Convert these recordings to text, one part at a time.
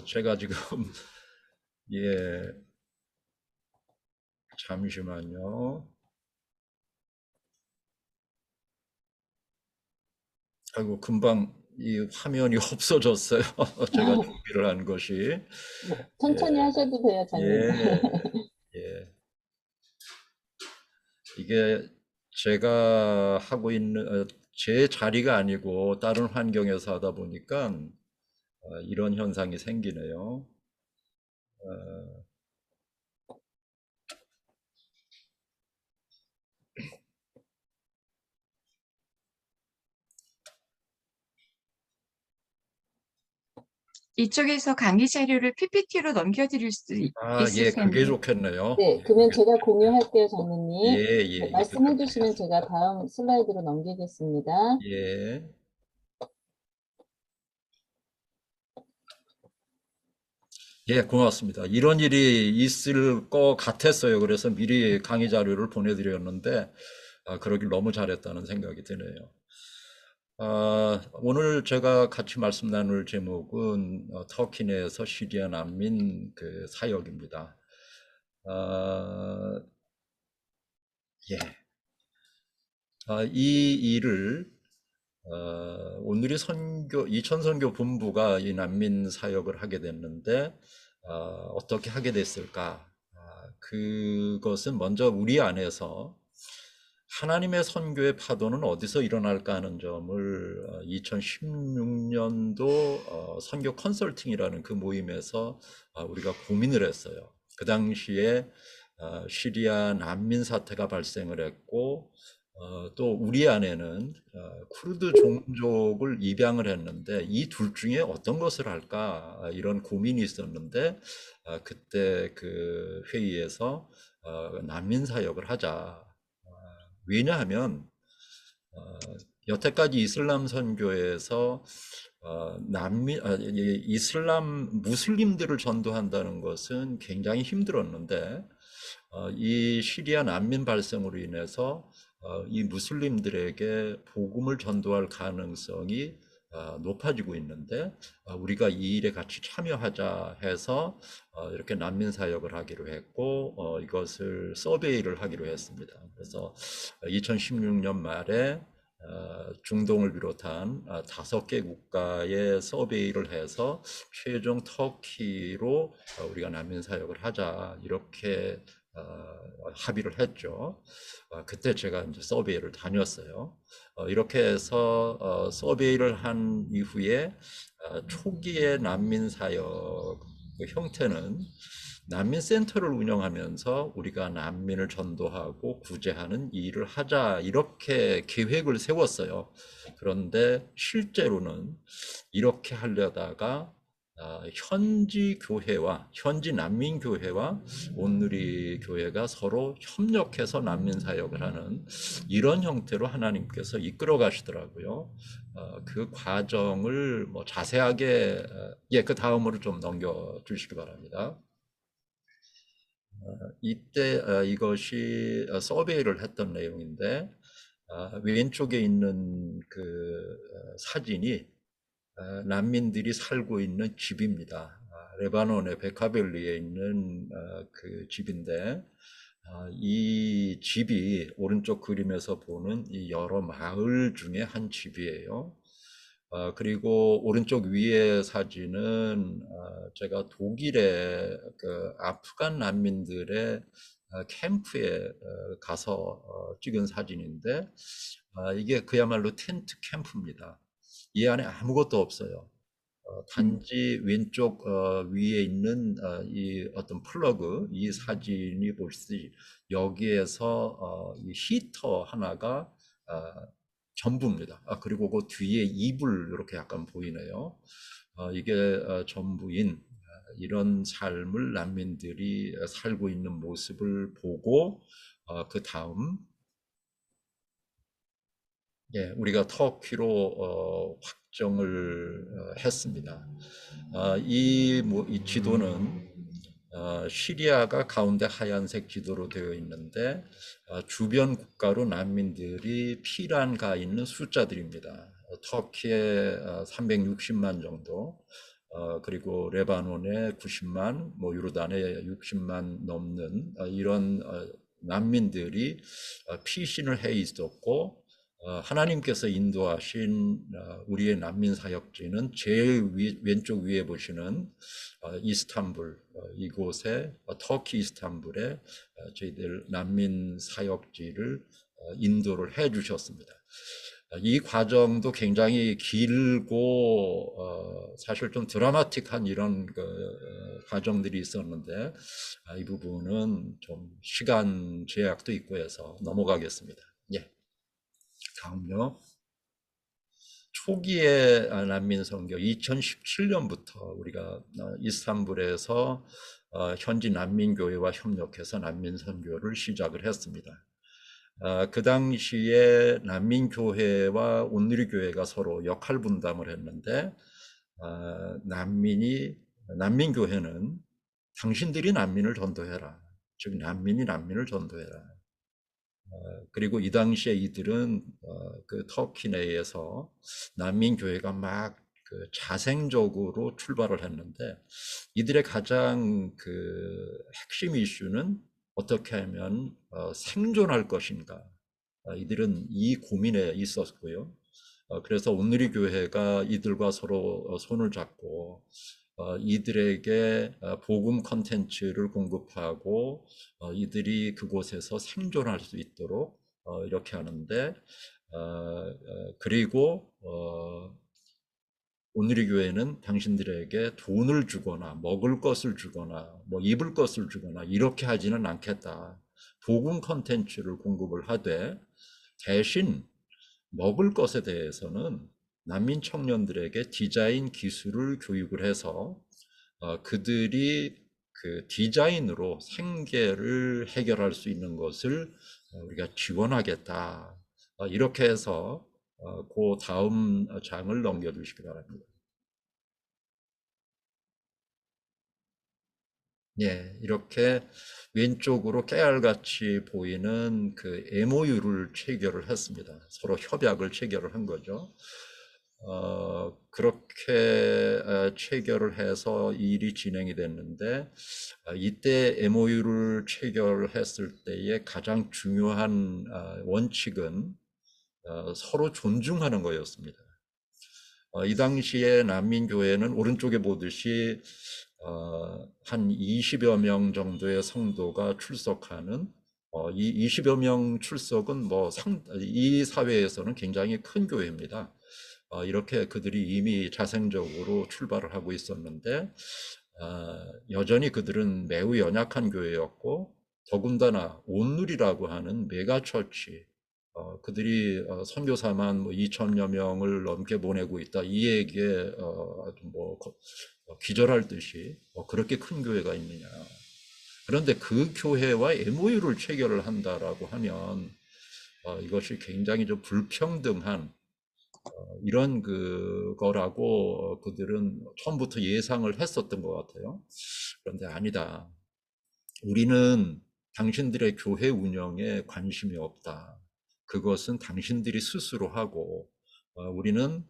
제가 지금, 예, 잠시만요. 아이고, 금방 이 화면이 없어졌어요. 제가 준비를 한 것이. 네, 천천히 예, 하셔도 돼요, 장님. 예, 예. 이게 제가 하고 있는, 제 자리가 아니고 다른 환경에서 하다 보니까 이런 현상이 생기네요. 어, 이쪽에서 강의 자료를 PPT로 넘겨드릴 수 있을 예, 그게 텐데. 좋겠네요. 네, 예, 그러면 그게, 제가 공유할게요, 예, 장로님. 네, 예, 예, 말씀해 주시면 제가 다음 슬라이드로 넘기겠습니다. 예. 예, 고맙습니다. 이런 일이 있을 것 같았어요. 그래서 미리 강의 자료를 보내드렸는데, 그러길 너무 잘했다는 생각이 드네요. 오늘 제가 같이 말씀 나눌 제목은 터키 내에서 시리아 난민 그 사역입니다. 아, 예. 이 일을 오늘이 이천 선교 본부가 이 난민 사역을 하게 됐는데 어떻게 하게 됐을까? 그것은 먼저 우리 안에서 하나님의 선교의 파도는 어디서 일어날까 하는 점을 2016년도 선교 컨설팅이라는 그 모임에서 우리가 고민을 했어요. 그 당시에 시리아 난민 사태가 발생을 했고 또 우리 안에는 쿠르드 종족을 입양을 했는데 이 둘 중에 어떤 것을 할까 이런 고민이 있었는데 그때 그 회의에서 난민 사역을 하자. 왜냐하면 어, 여태까지 이슬람 선교에서 이슬람 무슬림들을 전도한다는 것은 굉장히 힘들었는데 이 시리아 난민 발생으로 인해서 이 무슬림들에게 복음을 전도할 가능성이 높아지고 있는데 우리가 이 일에 같이 참여하자 해서 이렇게 난민 사역을 하기로 했고 이것을 서베이를 하기로 했습니다. 그래서 2016년 말에 중동을 비롯한 5개 국가에 서베이를 해서 최종 터키로 우리가 난민 사역을 하자 이렇게 합의를 했죠. 그때 제가 이제 서베이를 다녔어요. 이렇게 해서 서베이를 한 이후에 초기의 난민 사역 그 형태는 난민 센터를 운영하면서 우리가 난민을 전도하고 구제하는 일을 하자 이렇게 계획을 세웠어요. 그런데 실제로는 이렇게 하려다가 현지 교회와 현지 난민 교회와 온누리 교회가 서로 협력해서 난민 사역을 하는 이런 형태로 하나님께서 이끌어 가시더라고요. 그 과정을 뭐 자세하게 그 다음으로 좀 넘겨 주시기 바랍니다. 이때 이것이 서베이를 했던 내용인데 왼쪽에 있는 그 사진이 난민들이 살고 있는 집입니다. 레바논의 베카벨리에 있는 그 집인데 이 집이 오른쪽 그림에서 보는 이 여러 마을 중에 한 집이에요. 그리고 오른쪽 위에 사진은 제가 독일의 그 아프간 난민들의 캠프에 가서 찍은 사진인데 이게 그야말로 텐트 캠프입니다. 이 안에 아무것도 없어요. 단지 왼쪽 위에 있는 이 어떤 플러그, 이 사진이 보시듯이 여기에서 이 히터 하나가 전부입니다. 그리고 그 뒤에 이불 이렇게 약간 보이네요. 이게 전부인 이런 삶을 난민들이 살고 있는 모습을 보고 그 다음 우리가 터키로 확정을 했습니다. 이 지도는 시리아가 가운데 하얀색 지도로 되어 있는데 주변 국가로 난민들이 피란 가 있는 숫자들입니다. 터키에 360만 정도, 그리고 레바논에 90만, 뭐 요르단에 60만 넘는 이런 난민들이 피신을 해 있었고, 하나님께서 인도하신 우리의 난민 사역지는 제일 왼쪽 위에 보시는 이스탄불, 이곳에 터키 이스탄불에 저희들 난민 사역지를 인도를 해 주셨습니다. 이 과정도 굉장히 길고 사실 좀 드라마틱한 이런 과정들이 있었는데 이 부분은 좀 시간 제약도 있고 해서 넘어가겠습니다. 예, 다음요. 초기의 난민 선교 2017년부터 우리가 이스탄불에서 현지 난민교회와 협력해서 난민 선교를 시작을 했습니다. 그 당시에 난민교회와 온누리교회가 서로 역할 분담을 했는데 난민교회는 당신들이 난민을 전도해라. 즉 난민이 난민을 전도해라. 그리고 이 당시에 이들은 그 터키 내에서 난민교회가 막 그 자생적으로 출발을 했는데 이들의 가장 그 핵심 이슈는 어떻게 하면 생존할 것인가. 이들은 이 고민에 있었고요. 그래서 온누리 교회가 이들과 서로 손을 잡고 이들에게 복음 컨텐츠를 공급하고 이들이 그곳에서 생존할 수 있도록 이렇게 하는데 그리고 온누리 교회는 당신들에게 돈을 주거나 먹을 것을 주거나 뭐 입을 것을 주거나 이렇게 하지는 않겠다. 복음 컨텐츠를 공급을 하되 대신 먹을 것에 대해서는 난민 청년들에게 디자인 기술을 교육을 해서 그들이 그 디자인으로 생계를 해결할 수 있는 것을 우리가 지원하겠다. 이렇게 해서 그 다음 장을 넘겨주시기 바랍니다. 예, 이렇게 왼쪽으로 깨알같이 보이는 그 MOU를 체결을 했습니다. 서로 협약을 체결을 한 거죠. 그렇게 체결을 해서 일이 진행이 됐는데 이때 MOU를 체결했을 때의 가장 중요한 원칙은 서로 존중하는 거였습니다. 이 당시에 난민교회는 오른쪽에 보듯이 한 20여 명 정도의 성도가 출석하는 이 20여 명 출석은 이 사회에서는 굉장히 큰 교회입니다. 이렇게 그들이 이미 자생적으로 출발을 하고 있었는데 여전히 그들은 매우 연약한 교회였고 더군다나 온누리라고 하는 메가처치 그들이 선교사만 2천여 명을 넘게 보내고 있다. 이 얘기에 기절할 듯이 그렇게 큰 교회가 있느냐. 그런데 그 교회와 MOU를 체결을 한다라고 하면 이것이 굉장히 좀 불평등한 이런 그거라고 그들은 처음부터 예상을 했었던 것 같아요. 그런데 아니다. 우리는 당신들의 교회 운영에 관심이 없다. 그것은 당신들이 스스로 하고 우리는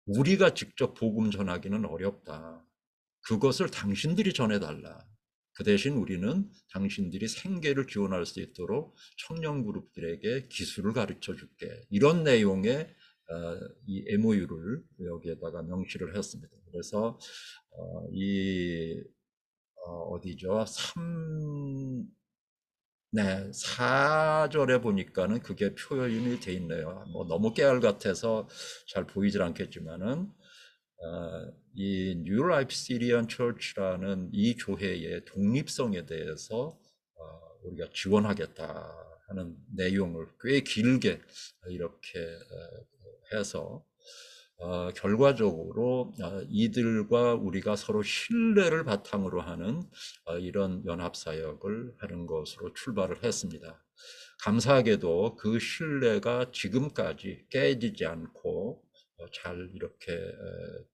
우리가 직접 복음 전하기는 어렵다. 그것을 당신들이 전해달라. 그 대신 우리는 당신들이 생계를 지원할 수 있도록 청년 그룹들에게 기술을 가르쳐 줄게. 이런 내용의 이 MOU를 여기에다가 명시를 했습니다. 그래서 어디죠? 4절에 보니까는 그게 표현이 돼 있네요. 너무 깨알 같아서 잘 보이질 않겠지만은 이 New Life Syrian Church라는 이 교회의 독립성에 대해서 우리가 지원하겠다 하는 내용을 꽤 길게 이렇게 해서 결과적으로 이들과 우리가 서로 신뢰를 바탕으로 하는 이런 연합사역을 하는 것으로 출발을 했습니다. 감사하게도 그 신뢰가 지금까지 깨지지 않고 잘 이렇게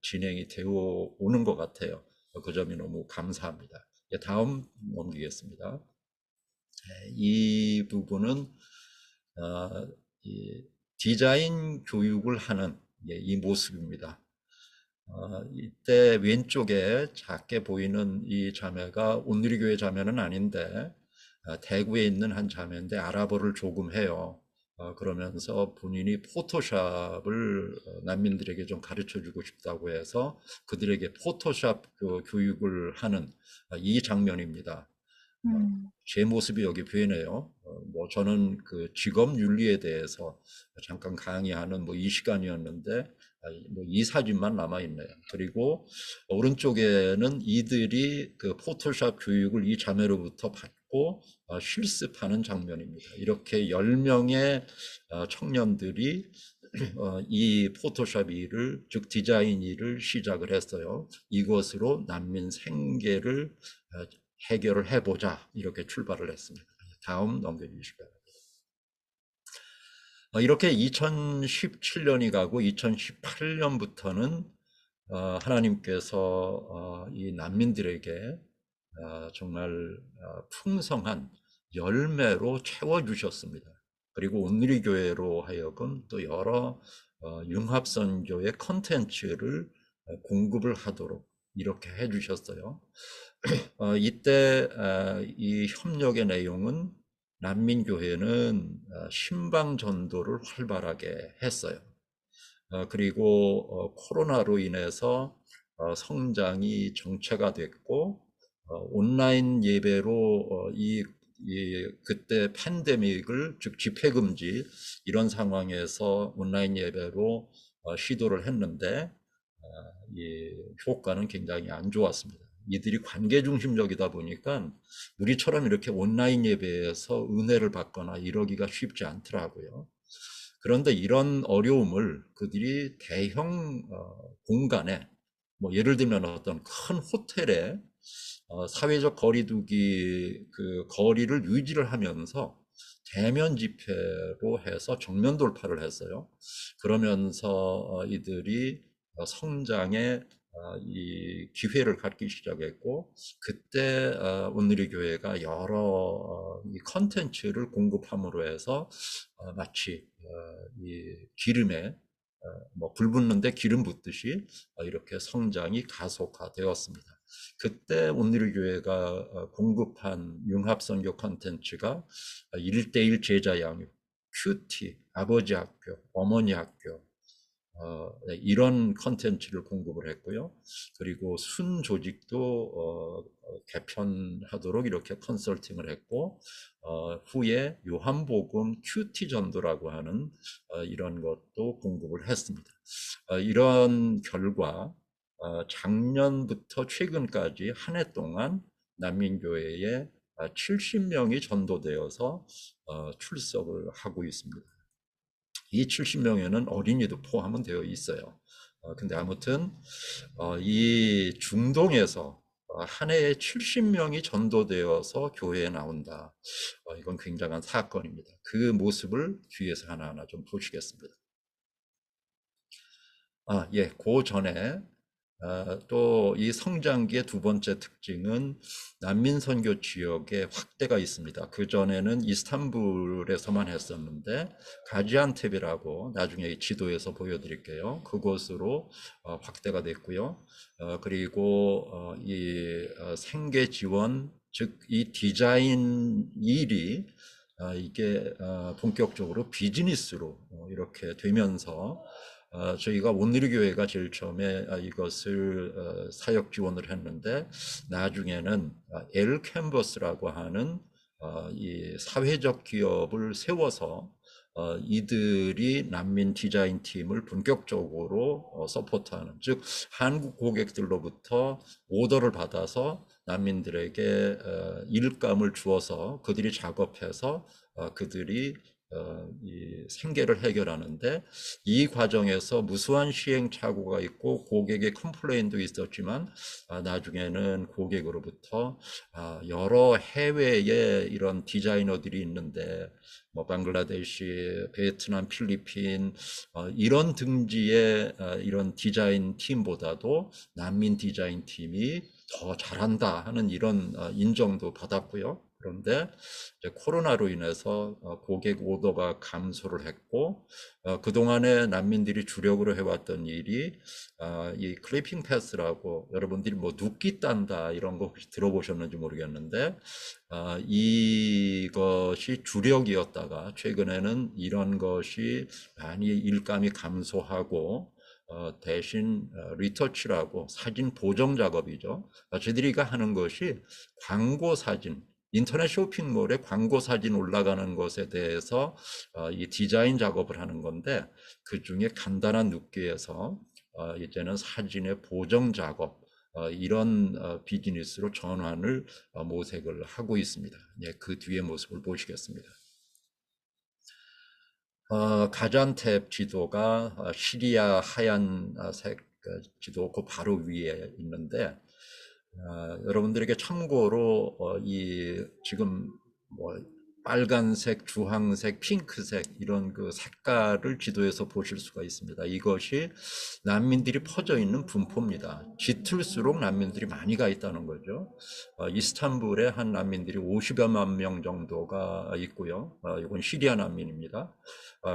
진행이 되어 오는 것 같아요. 그 점이 너무 감사합니다. 다음 넘기겠습니다. 이 부분은 이 디자인 교육을 하는 이 모습입니다. 이때 왼쪽에 작게 보이는 이 자매가 온누리교회 자매는 아닌데 대구에 있는 한 자매인데 아랍어를 조금 해요. 그러면서 본인이 포토샵을 난민들에게 좀 가르쳐 주고 싶다고 해서 그들에게 포토샵 교육을 하는 이 장면입니다. 제 모습이 여기 보이네요. 뭐 저는 그 직업 윤리에 대해서 잠깐 강의하는 뭐 이 시간이었는데 뭐 이 사진만 남아 있네요. 그리고 오른쪽에는 이들이 그 포토샵 교육을 이 자매로부터 받고 실습하는 장면입니다. 이렇게 10명의 청년들이 이 포토샵 일을, 즉 디자인 일을 시작을 했어요. 이것으로 난민 생계를 해결을 해보자, 이렇게 출발을 했습니다. 다음 넘겨주시기 바랍니다. 이렇게 2017년이 가고 2018년부터는 하나님께서 이 난민들에게 정말 풍성한 열매로 채워주셨습니다. 그리고 온누리교회로 하여금 또 여러 융합선교의 컨텐츠를 공급을 하도록 이렇게 해주셨어요. 이때 이 협력의 내용은 난민교회는 신방 전도를 활발하게 했어요. 그리고 코로나로 인해서 성장이 정체가 됐고 온라인 예배로 그때 팬데믹을 즉 집회금지 이런 상황에서 온라인 예배로 시도를 했는데 이 효과는 굉장히 안 좋았습니다. 이들이 관계 중심적이다 보니까 우리처럼 이렇게 온라인 예배에서 은혜를 받거나 이러기가 쉽지 않더라고요. 그런데 이런 어려움을 그들이 대형 공간에 뭐 예를 들면 어떤 큰 호텔에 사회적 거리두기 그 거리를 유지를 하면서 대면 집회로 해서 정면 돌파를 했어요. 그러면서 이들이 성장에 이 기회를 갖기 시작했고 그때 온누리 교회가 여러 이 컨텐츠를 공급함으로 해서 마치 이 기름에 뭐 불 붙는데 기름 붓듯이 이렇게 성장이 가속화되었습니다. 그때 온누리 교회가 공급한 융합선교 컨텐츠가 1:1 제자 양육, 큐티, 아버지 학교, 어머니 학교 네, 이런 컨텐츠를 공급을 했고요. 그리고 순 조직도 개편하도록 이렇게 컨설팅을 했고 후에 요한복음 큐티 전도라고 하는 이런 것도 공급을 했습니다. 이런 결과 작년부터 최근까지 한 해 동안 난민교회에 70명이 전도되어서 출석을 하고 있습니다. 이 70명에는 어린이도 포함은 되어 있어요. 근데 아무튼 이 중동에서 한 해에 70명이 전도되어서 교회에 나온다. 이건 굉장한 사건입니다. 그 모습을 뒤에서 하나하나 좀 보시겠습니다. 예, 그 전에 또 이 성장기의 두 번째 특징은 난민 선교 지역의 확대가 있습니다. 그 전에는 이스탄불에서만 했었는데 가지안테프라고 나중에 이 지도에서 보여드릴게요. 그곳으로 확대가 됐고요. 그리고 이 생계 지원 즉 이 디자인 일이 이게 본격적으로 비즈니스로 이렇게 되면서 저희가 온누리교회가 제일 처음에 이것을 사역 지원을 했는데 나중에는 엘캔버스라고 하는 이 사회적 기업을 세워서 이들이 난민 디자인 팀을 본격적으로 서포트하는 즉 한국 고객들로부터 오더를 받아서 난민들에게 일감을 주어서 그들이 작업해서 그들이 이 생계를 해결하는데 이 과정에서 무수한 시행착오가 있고 고객의 컴플레인도 있었지만 나중에는 고객으로부터 여러 해외에 이런 디자이너들이 있는데 뭐 방글라데시, 베트남, 필리핀 이런 등지의 이런 디자인 팀보다도 난민 디자인 팀이 더 잘한다 하는 이런 인정도 받았고요. 그런데 이제 코로나로 인해서 고객 오더가 감소를 했고, 그동안에 난민들이 주력으로 해왔던 일이 이 클리핑 패스라고, 여러분들이 뭐 눕기 딴다 이런 거 혹시 들어보셨는지 모르겠는데, 이것이 주력이었다가 최근에는 이런 것이 많이 일감이 감소하고, 대신 리터치라고 사진 보정 작업이죠. 저희들이가 하는 것이 광고 사진, 인터넷 쇼핑몰에 광고 사진 올라가는 것에 대해서 이 디자인 작업을 하는 건데, 그 중에 간단한 눕기에서 이제는 사진의 보정 작업, 이런 비즈니스로 전환을 모색을 하고 있습니다. 예, 그 뒤의 모습을 보시겠습니다. 가잔탭 지도가 시리아 하얀 색 지도 그 바로 위에 있는데, 여러분들에게 참고로 이 지금 뭐 빨간색, 주황색, 핑크색 이런 그 색깔을 지도에서 보실 수가 있습니다. 이것이 난민들이 퍼져 있는 분포입니다. 짙을수록 난민들이 많이 가 있다는 거죠. 이스탄불에 한 난민들이 50여만 명 정도가 있고요. 이건 시리아 난민입니다.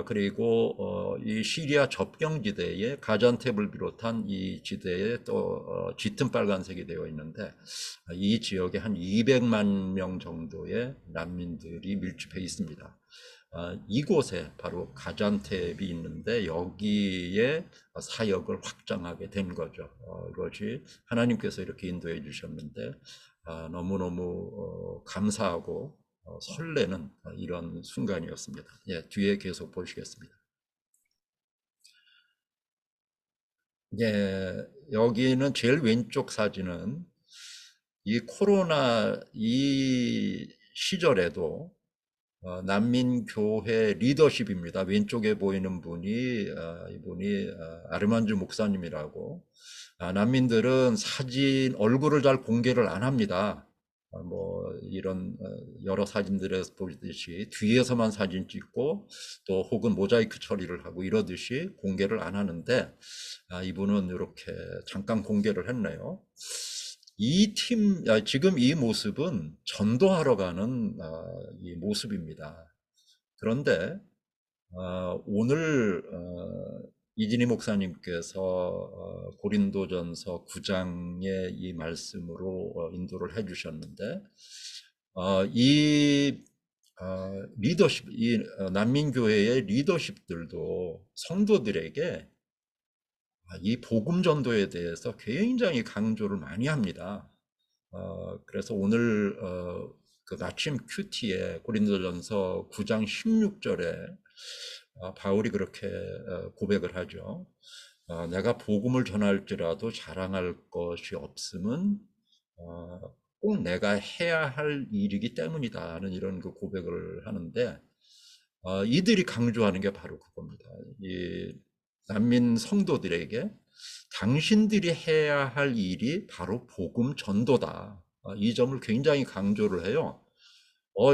그리고 이 시리아 접경지대에 가잔탭을 비롯한 이 지대에 또 짙은 빨간색이 되어 있는데, 이 지역에 한 200만 명 정도의 난민들이 밀집해 있습니다. 이곳에 바로 가잔탭이 있는데 여기에 사역을 확장하게 된 거죠. 이것이 하나님께서 이렇게 인도해 주셨는데 너무너무 감사하고 설레는 이런 순간이었습니다. 예, 뒤에 계속 보시겠습니다. 예, 여기는 제일 왼쪽 사진은 이 코로나 이 시절에도 난민교회 리더십입니다. 왼쪽에 보이는 분이 이분이 아르만주 목사님이라고. 난민들은 사진 얼굴을 잘 공개를 안 합니다. 뭐 이런 여러 사진들에서 보듯이 뒤에서만 사진 찍고 또 혹은 모자이크 처리를 하고 이러듯이 공개를 안 하는데, 이분은 이렇게 잠깐 공개를 했네요. 지금 이 모습은 전도하러 가는 이 모습입니다. 그런데 오늘 이진희 목사님께서 고린도전서 9장의 이 말씀으로 인도를 해주셨는데, 이 리더십, 이 난민교회의 리더십들도 성도들에게 이 복음 전도에 대해서 굉장히 강조를 많이 합니다. 그래서 오늘 그 마침 큐티에 고린도전서 9장 16절에 바울이 그렇게 고백을 하죠. 내가 복음을 전할지라도 자랑할 것이 없음은 꼭 내가 해야 할 일이기 때문이다는 이런 그 고백을 하는데, 이들이 강조하는 게 바로 그겁니다. 이 난민 성도들에게 당신들이 해야 할 일이 바로 복음 전도다. 이 점을 굉장히 강조를 해요.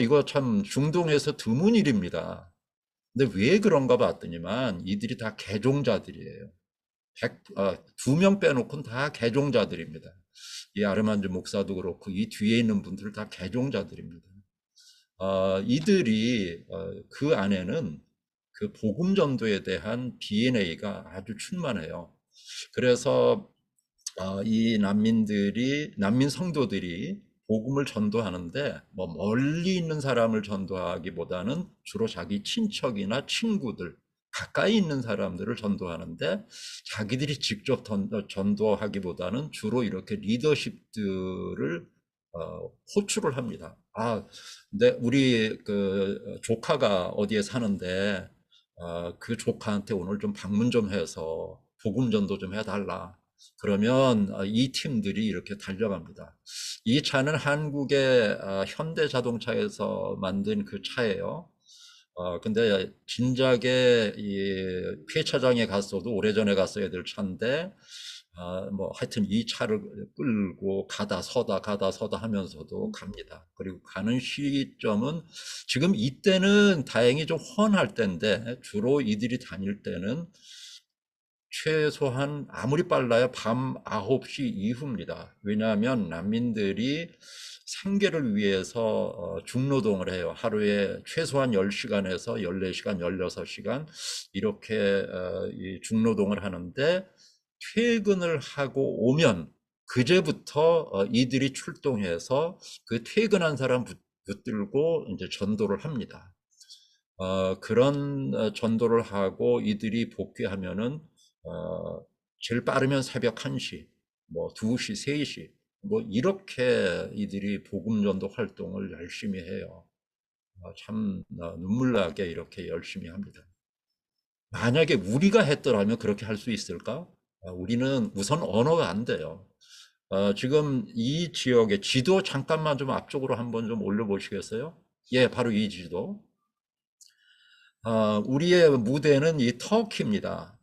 이거 참 중동에서 드문 일입니다. 근데 왜 그런가 봤더니만 이들이 다 개종자들이에요. 2명 빼놓고는 다 개종자들입니다. 이 아르만주 목사도 그렇고 이 뒤에 있는 분들 다 개종자들입니다. 이들이 그 안에는 그 복음 전도에 대한 DNA가 아주 충만해요. 그래서 이 난민 성도들이 복음을 전도하는데 뭐 멀리 있는 사람을 전도하기보다는 주로 자기 친척이나 친구들, 가까이 있는 사람들을 전도하는데, 자기들이 직접 전도하기보다는 주로 이렇게 리더십들을 호출을 합니다. 근데 우리 그 조카가 어디에 사는데 그 조카한테 오늘 좀 방문 좀 해서 복음 전도 좀 해달라. 그러면 이 팀들이 이렇게 달려갑니다. 이 차는 한국의 현대 자동차에서 만든 그 차예요. 근데 진작에 이 폐차장에 갔어도 오래전에 갔어야 될 차인데, 뭐 하여튼 이 차를 끌고 가다 서다 하면서도 갑니다. 그리고 가는 시점은 지금 이때는 다행히 좀 훤할 때인데, 주로 이들이 다닐 때는 최소한 아무리 빨라야 밤 9시 이후입니다. 왜냐하면 난민들이 생계를 위해서 중노동을 해요. 하루에 최소한 10시간에서 14시간, 16시간 이렇게 이 중노동을 하는데 퇴근을 하고 오면 그제부터 이들이 출동해서 그 퇴근한 사람 붙들고 이제 전도를 합니다. 그런 전도를 하고 이들이 복귀하면은 제일 빠르면 새벽 1시, 뭐 2시, 3시 뭐 이렇게 이들이 복음 전도 활동을 열심히 해요. 참 눈물 나게 이렇게 열심히 합니다. 만약에 우리가 했더라면 그렇게 할 수 있을까? 우리는 우선 언어가 안 돼요. 지금 이 지역의 지도 잠깐만 좀 앞쪽으로 한번 좀 올려보시겠어요? 예, 바로 이 지도. 우리의 무대는 이 터키입니다.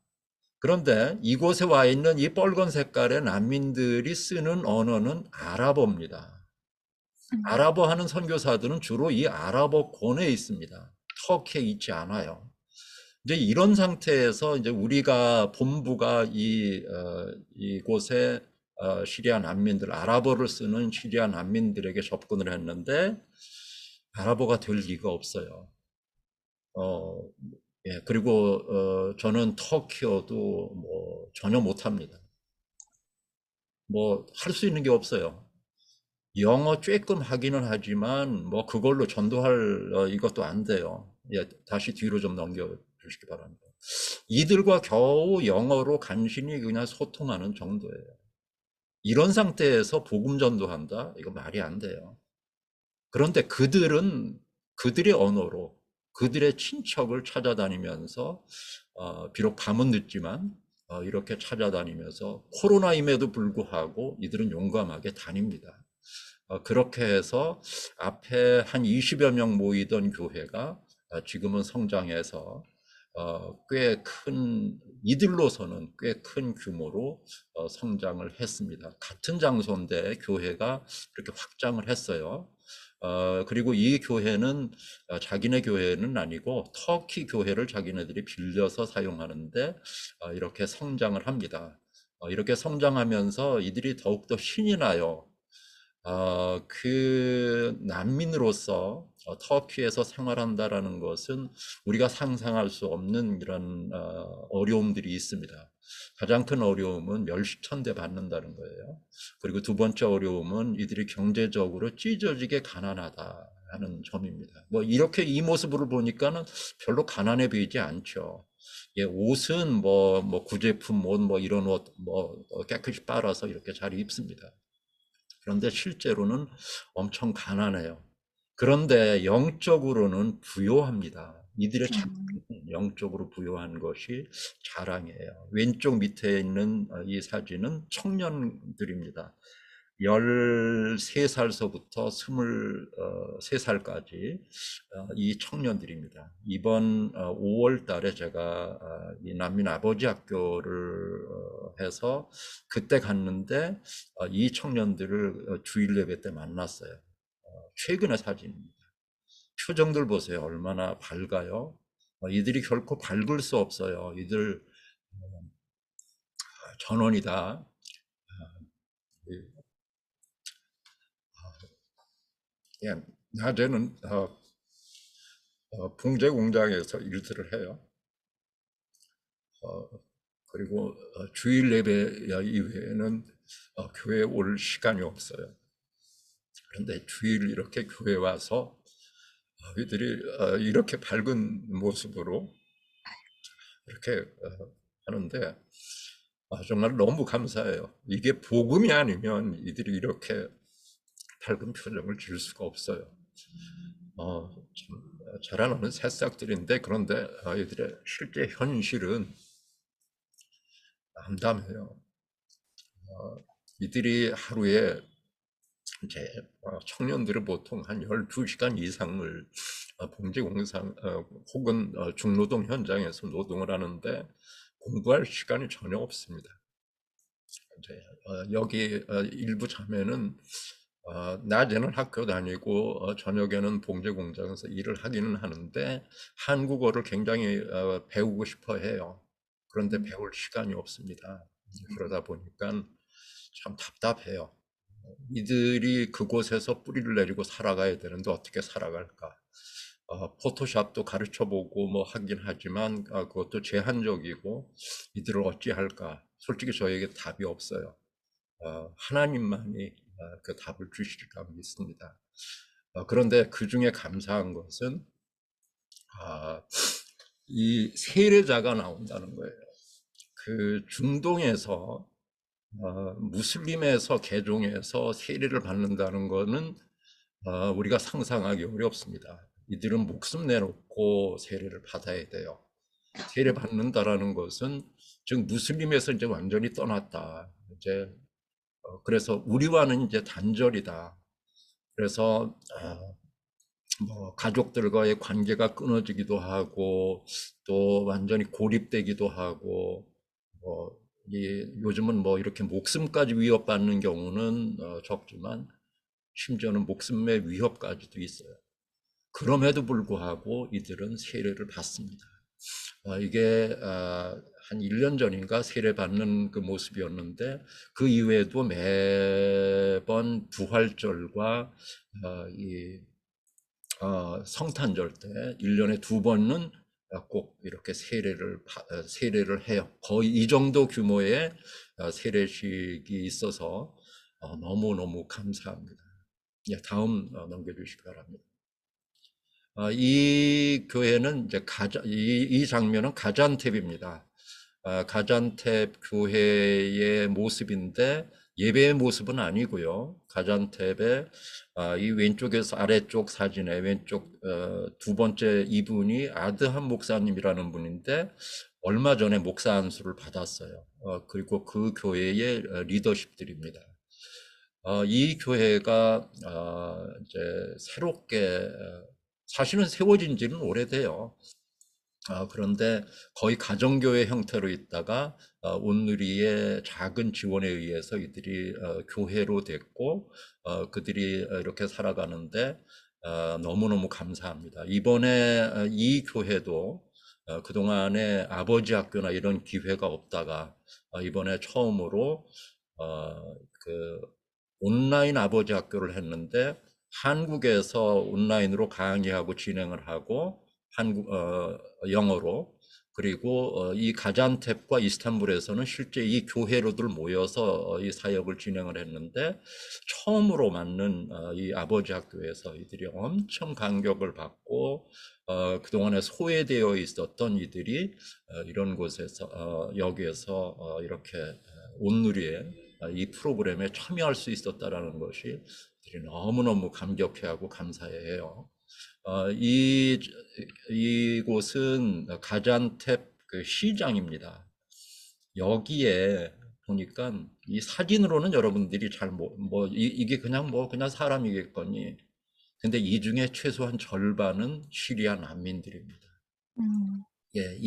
그런데 이곳에 와 있는 이 빨간 색깔의 난민들이 쓰는 언어는 아랍어입니다. 아랍어 하는 선교사들은 주로 이 아랍어권에 있습니다. 터키에 있지 않아요. 이제 이런 상태에서 이제 우리가 본부가 이곳에 시리아 난민들, 아랍어를 쓰는 시리아 난민들에게 접근을 했는데 아랍어가 될 리가 없어요. 예, 그리고 저는 터키어도 뭐 전혀 못합니다. 뭐 할 수 있는 게 없어요. 영어 조금 하기는 하지만 뭐 그걸로 전도할 이것도 안 돼요. 예, 다시 뒤로 좀 넘겨 주시기 바랍니다. 이들과 겨우 영어로 간신히 그냥 소통하는 정도예요. 이런 상태에서 복음 전도한다? 이거 말이 안 돼요. 그런데 그들은 그들의 언어로 그들의 친척을 찾아다니면서 비록 밤은 늦지만 이렇게 찾아다니면서 코로나임에도 불구하고 이들은 용감하게 다닙니다. 그렇게 해서 앞에 한 20여 명 모이던 교회가 지금은 성장해서 꽤 큰, 이들로서는 꽤 큰 규모로 성장을 했습니다. 같은 장소인데 교회가 그렇게 확장을 했어요. 그리고 이 교회는 자기네 교회는 아니고 터키 교회를 자기네들이 빌려서 사용하는데 이렇게 성장을 합니다. 이렇게 성장하면서 이들이 더욱더 신이 나요. 그 난민으로서 터키에서 생활한다라는 것은 우리가 상상할 수 없는 이런 어려움들이 있습니다. 가장 큰 어려움은 멸시천대 받는다는 거예요. 그리고 두 번째 어려움은 이들이 경제적으로 찢어지게 가난하다 하는 점입니다. 뭐 이렇게 이 모습을 보니까는 별로 가난해 보이지 않죠. 예, 옷은 뭐 구제품 옷 뭐 이런 옷 뭐 깨끗이 빨아서 이렇게 잘 입습니다. 그런데 실제로는 엄청 가난해요. 그런데 영적으로는 부요합니다. 이들의 자랑은 영적으로 부요한 것이 자랑이에요. 왼쪽 밑에 있는 이 사진은 청년들입니다. 13살서부터 23살까지 이 청년들입니다. 이번 5월 달에 제가 이 난민 아버지 학교를 해서 그때 갔는데 이 청년들을 주일 예배 때 만났어요. 최근의 사진입니다. 표정들 보세요. 얼마나 밝아요. 이들이 결코 밝을 수 없어요. 이들 전원이다. 예, 낮에는 봉제 공장에서 일들을 해요. 그리고 주일 예배 이외에는 교회에 올 시간이 없어요. 그런데 주일 이렇게 교회 와서 이들이 이렇게 밝은 모습으로 이렇게 하는데 정말 너무 감사해요. 이게 복음이 아니면 이들이 이렇게 밝은 표정을 지을 수가 없어요. 참 자라나는 새싹들인데 그런데 이들의 실제 현실은 암담해요. 이들이 하루에 이제 청년들은 보통 한 12시간 이상을 봉제공장 혹은 중노동 현장에서 노동을 하는데 공부할 시간이 전혀 없습니다. 이제 여기 일부 자매는 낮에는 학교 다니고 저녁에는 봉제 공장에서 일을 하기는 하는데 한국어를 굉장히 배우고 싶어 해요. 그런데 배울 시간이 없습니다. 그러다 보니까 참 답답해요. 이들이 그곳에서 뿌리를 내리고 살아가야 되는데 어떻게 살아갈까? 포토샵도 가르쳐보고 뭐 하긴 하지만 그것도 제한적이고 이들을 어찌할까? 솔직히 저에게 답이 없어요. 하나님만이 그 답을 주시리라 믿습니다. 그런데 그 중에 감사한 것은 이 세례자가 나온다는 거예요. 그 중동에서 무슬림에서 개종해서 세례를 받는다는 것은 우리가 상상하기 어렵습니다. 이들은 목숨 내놓고 세례를 받아야 돼요. 세례 받는다라는 것은 즉 무슬림에서 이제 완전히 떠났다. 이제 그래서 우리와는 이제 단절이다. 그래서 뭐 가족들과의 관계가 끊어지기도 하고 또 완전히 고립되기도 하고 뭐 요즘은 뭐 이렇게 목숨까지 위협받는 경우는 적지만 심지어는 목숨의 위협까지도 있어요. 그럼에도 불구하고 이들은 세례를 받습니다. 이게 한 1년 전인가 세례받는 그 모습이었는데 그 이후에도 매번 부활절과 이 성탄절 때 1년에 2번은 꼭 이렇게 세례를 해요. 거의 이 정도 규모의 세례식이 있어서 너무너무 감사합니다. 예, 다음 넘겨주시기 바랍니다. 이 교회는 이제 이 장면은 가잔탭입니다. 가잔탭 교회의 모습인데 예배의 모습은 아니고요. 가잔탭의 이 왼쪽에서 아래쪽 사진에 왼쪽 두 번째 이분이 아드함 목사님이라는 분인데 얼마 전에 목사 안수를 받았어요. 그리고 그 교회의 리더십들입니다. 이 교회가 이제 새롭게 사실은 세워진 지는 오래돼요. 그런데 거의 가정교회 형태로 있다가 온누리의 작은 지원에 의해서 이들이 교회로 됐고 그들이 이렇게 살아가는데 너무너무 감사합니다. 이번에 이 교회도 그동안에 아버지 학교나 이런 기회가 없다가 이번에 처음으로 그 온라인 아버지 학교를 했는데 한국에서 온라인으로 강의하고 진행을 하고 영어로 그리고 이 가잔탭과 이스탄불에서는 실제 이 교회로들 모여서 이 사역을 진행을 했는데 처음으로 맞는 이 아버지 학교에서 이들이 엄청 간격을 받고 그동안에 소외되어 있었던 이들이 이런 곳에서 여기에서 이렇게 온누리에 이 프로그램에 참여할 수 있었다라는 것이 너무너무 감격해하고 감사해요. 이곳은 가잔탭 그 시장입니다. 여기에 보니까 이 사진으로는 여러분들이 잘 이게 그냥 그냥 사람이겠거니. 근데 이 중에 최소한 절반은 시리아 난민들입니다. 예,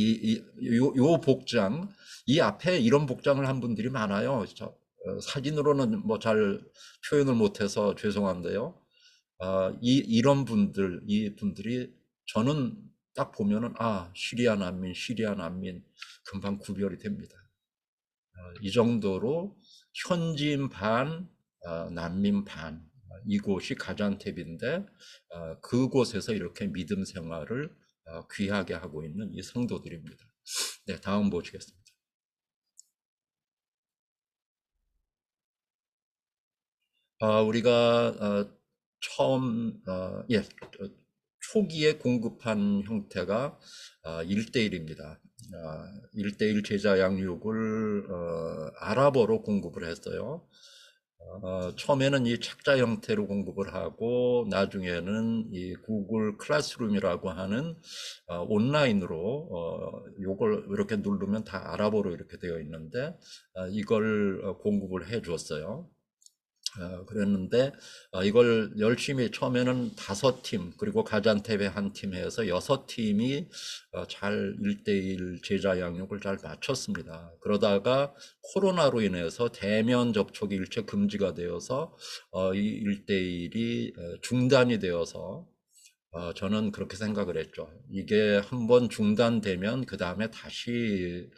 요 복장, 이 앞에 이런 복장을 한 분들이 많아요. 사진으로는 뭐 잘 표현을 못해서 죄송한데요. 이런 분들, 이 분들이 저는 딱 보면은 시리아 난민 금방 구별이 됩니다. 이 정도로 현지인 반, 난민 반, 이곳이 가잔탭인데 그곳에서 이렇게 믿음 생활을 귀하게 하고 있는 이 성도들입니다. 네, 다음 보시겠습니다. 우리가 처음 초기에 공급한 형태가 1대1입니다. 1대1 제자 양육을 아랍어로 공급을 했어요. 처음에는 이 책자 형태로 공급을 하고 나중에는 이 구글 클래스룸이라고 하는 온라인으로 요걸 이렇게 누르면 다 아랍어로 이렇게 되어 있는데 이걸 공급을 해 주었어요. 그랬는데 이걸 열심히 처음에는 5팀 그리고 가잔탭에 한 팀 해서 6팀이 잘 1대1 제자 양육을 잘 마쳤습니다. 그러다가 코로나로 인해서 대면 접촉이 일체 금지가 되어서 이 1대1이 중단이 되어서 저는 그렇게 생각을 했죠. 이게 한번 중단되면 그 다음에 다시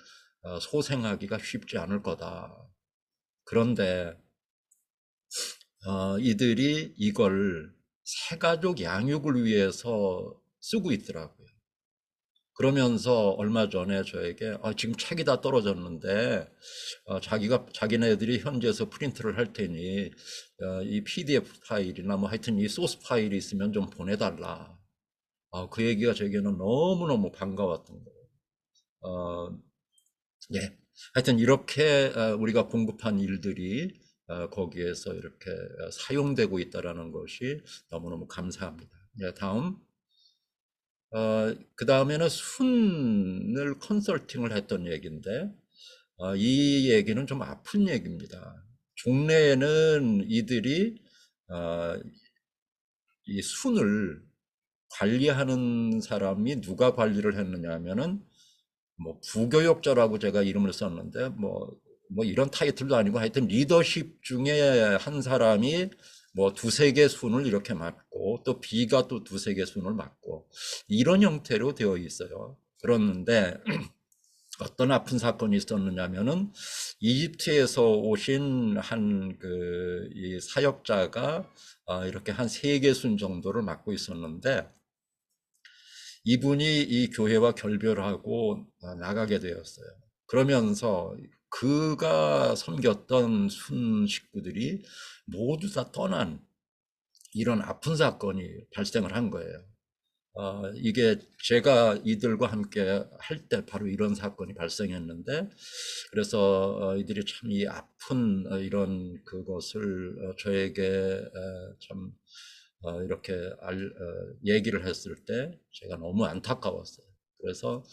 소생하기가 쉽지 않을 거다. 그런데 이들이 이걸 새가족 양육을 위해서 쓰고 있더라고요. 그러면서 얼마 전에 저에게 지금 책이 다 떨어졌는데 자기네들이 현지에서 프린트를 할 테니 이 PDF 파일이나 뭐 하여튼 이 소스 파일이 있으면 좀 보내달라. 그 얘기가 제게는 너무너무 반가웠던 거예요. 예. 하여튼 이렇게 우리가 공급한 일들이 거기에서 이렇게 사용되고 있다는 것이 너무너무 감사합니다. 예, 다음. 그 다음에는 순을 컨설팅을 했던 얘기인데, 이 얘기는 좀 아픈 얘기입니다. 종래에는 이들이 이 순을 관리하는 사람이 누가 관리를 했느냐 하면은 뭐 부교역자라고 제가 이름을 썼는데 뭐 이런 타이틀도 아니고 하여튼 리더십 중에 한 사람이 뭐 두세 개 순을 이렇게 맡고 또 B가 또 두세 개 순을 맡고 이런 형태로 되어 있어요. 그렇는데 어떤 아픈 사건이 있었느냐면은 이집트에서 오신 한 이 사역자가 이렇게 한 세 개 순 정도를 맡고 있었는데 이분이 이 교회와 결별하고 나가게 되었어요. 그러면서 그가 섬겼던 순 식구들이 모두 다 떠난 이런 아픈 사건이 발생을 한 거예요. 이게 제가 이들과 함께 할 때 바로 이런 사건이 발생했는데, 그래서 이들이 참 이 아픈 이런 그것을 저에게 참 이렇게 얘기를 했을 때 제가 너무 안타까웠어요. 그래서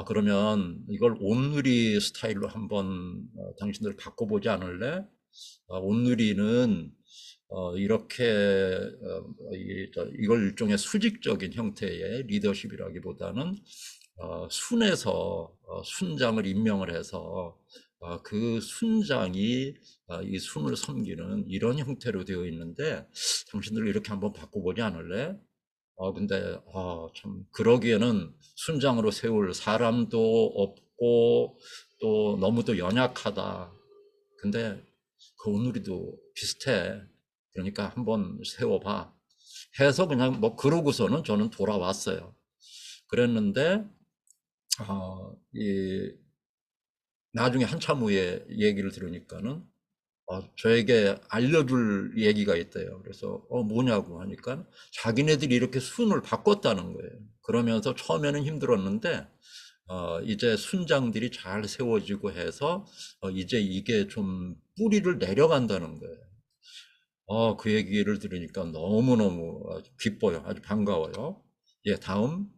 그러면 이걸 온누리 스타일로 한번 당신들 바꿔보지 않을래? 온누리는 이렇게 이걸 일종의 수직적인 형태의 리더십이라기보다는 순에서 순장을 임명을 해서 그 순장이 이 순을 섬기는 이런 형태로 되어 있는데 당신들 이렇게 한번 바꿔보지 않을래? 근데 참 그러기에는 순장으로 세울 사람도 없고 또 너무도 연약하다. 근데 그 오누리도 비슷해. 그러니까 한번 세워봐. 해서 그냥 뭐 그러고서는 저는 돌아왔어요. 그랬는데 나중에 한참 후에 얘기를 들으니까는 저에게 알려줄 얘기가 있대요. 그래서 뭐냐고 하니까 자기네들이 이렇게 순을 바꿨다는 거예요. 그러면서 처음에는 힘들었는데 이제 순장들이 잘 세워지고 해서 이제 이게 좀 뿌리를 내려간다는 거예요. 그 얘기를 들으니까 너무너무 아주 기뻐요. 아주 반가워요. 예, 다음.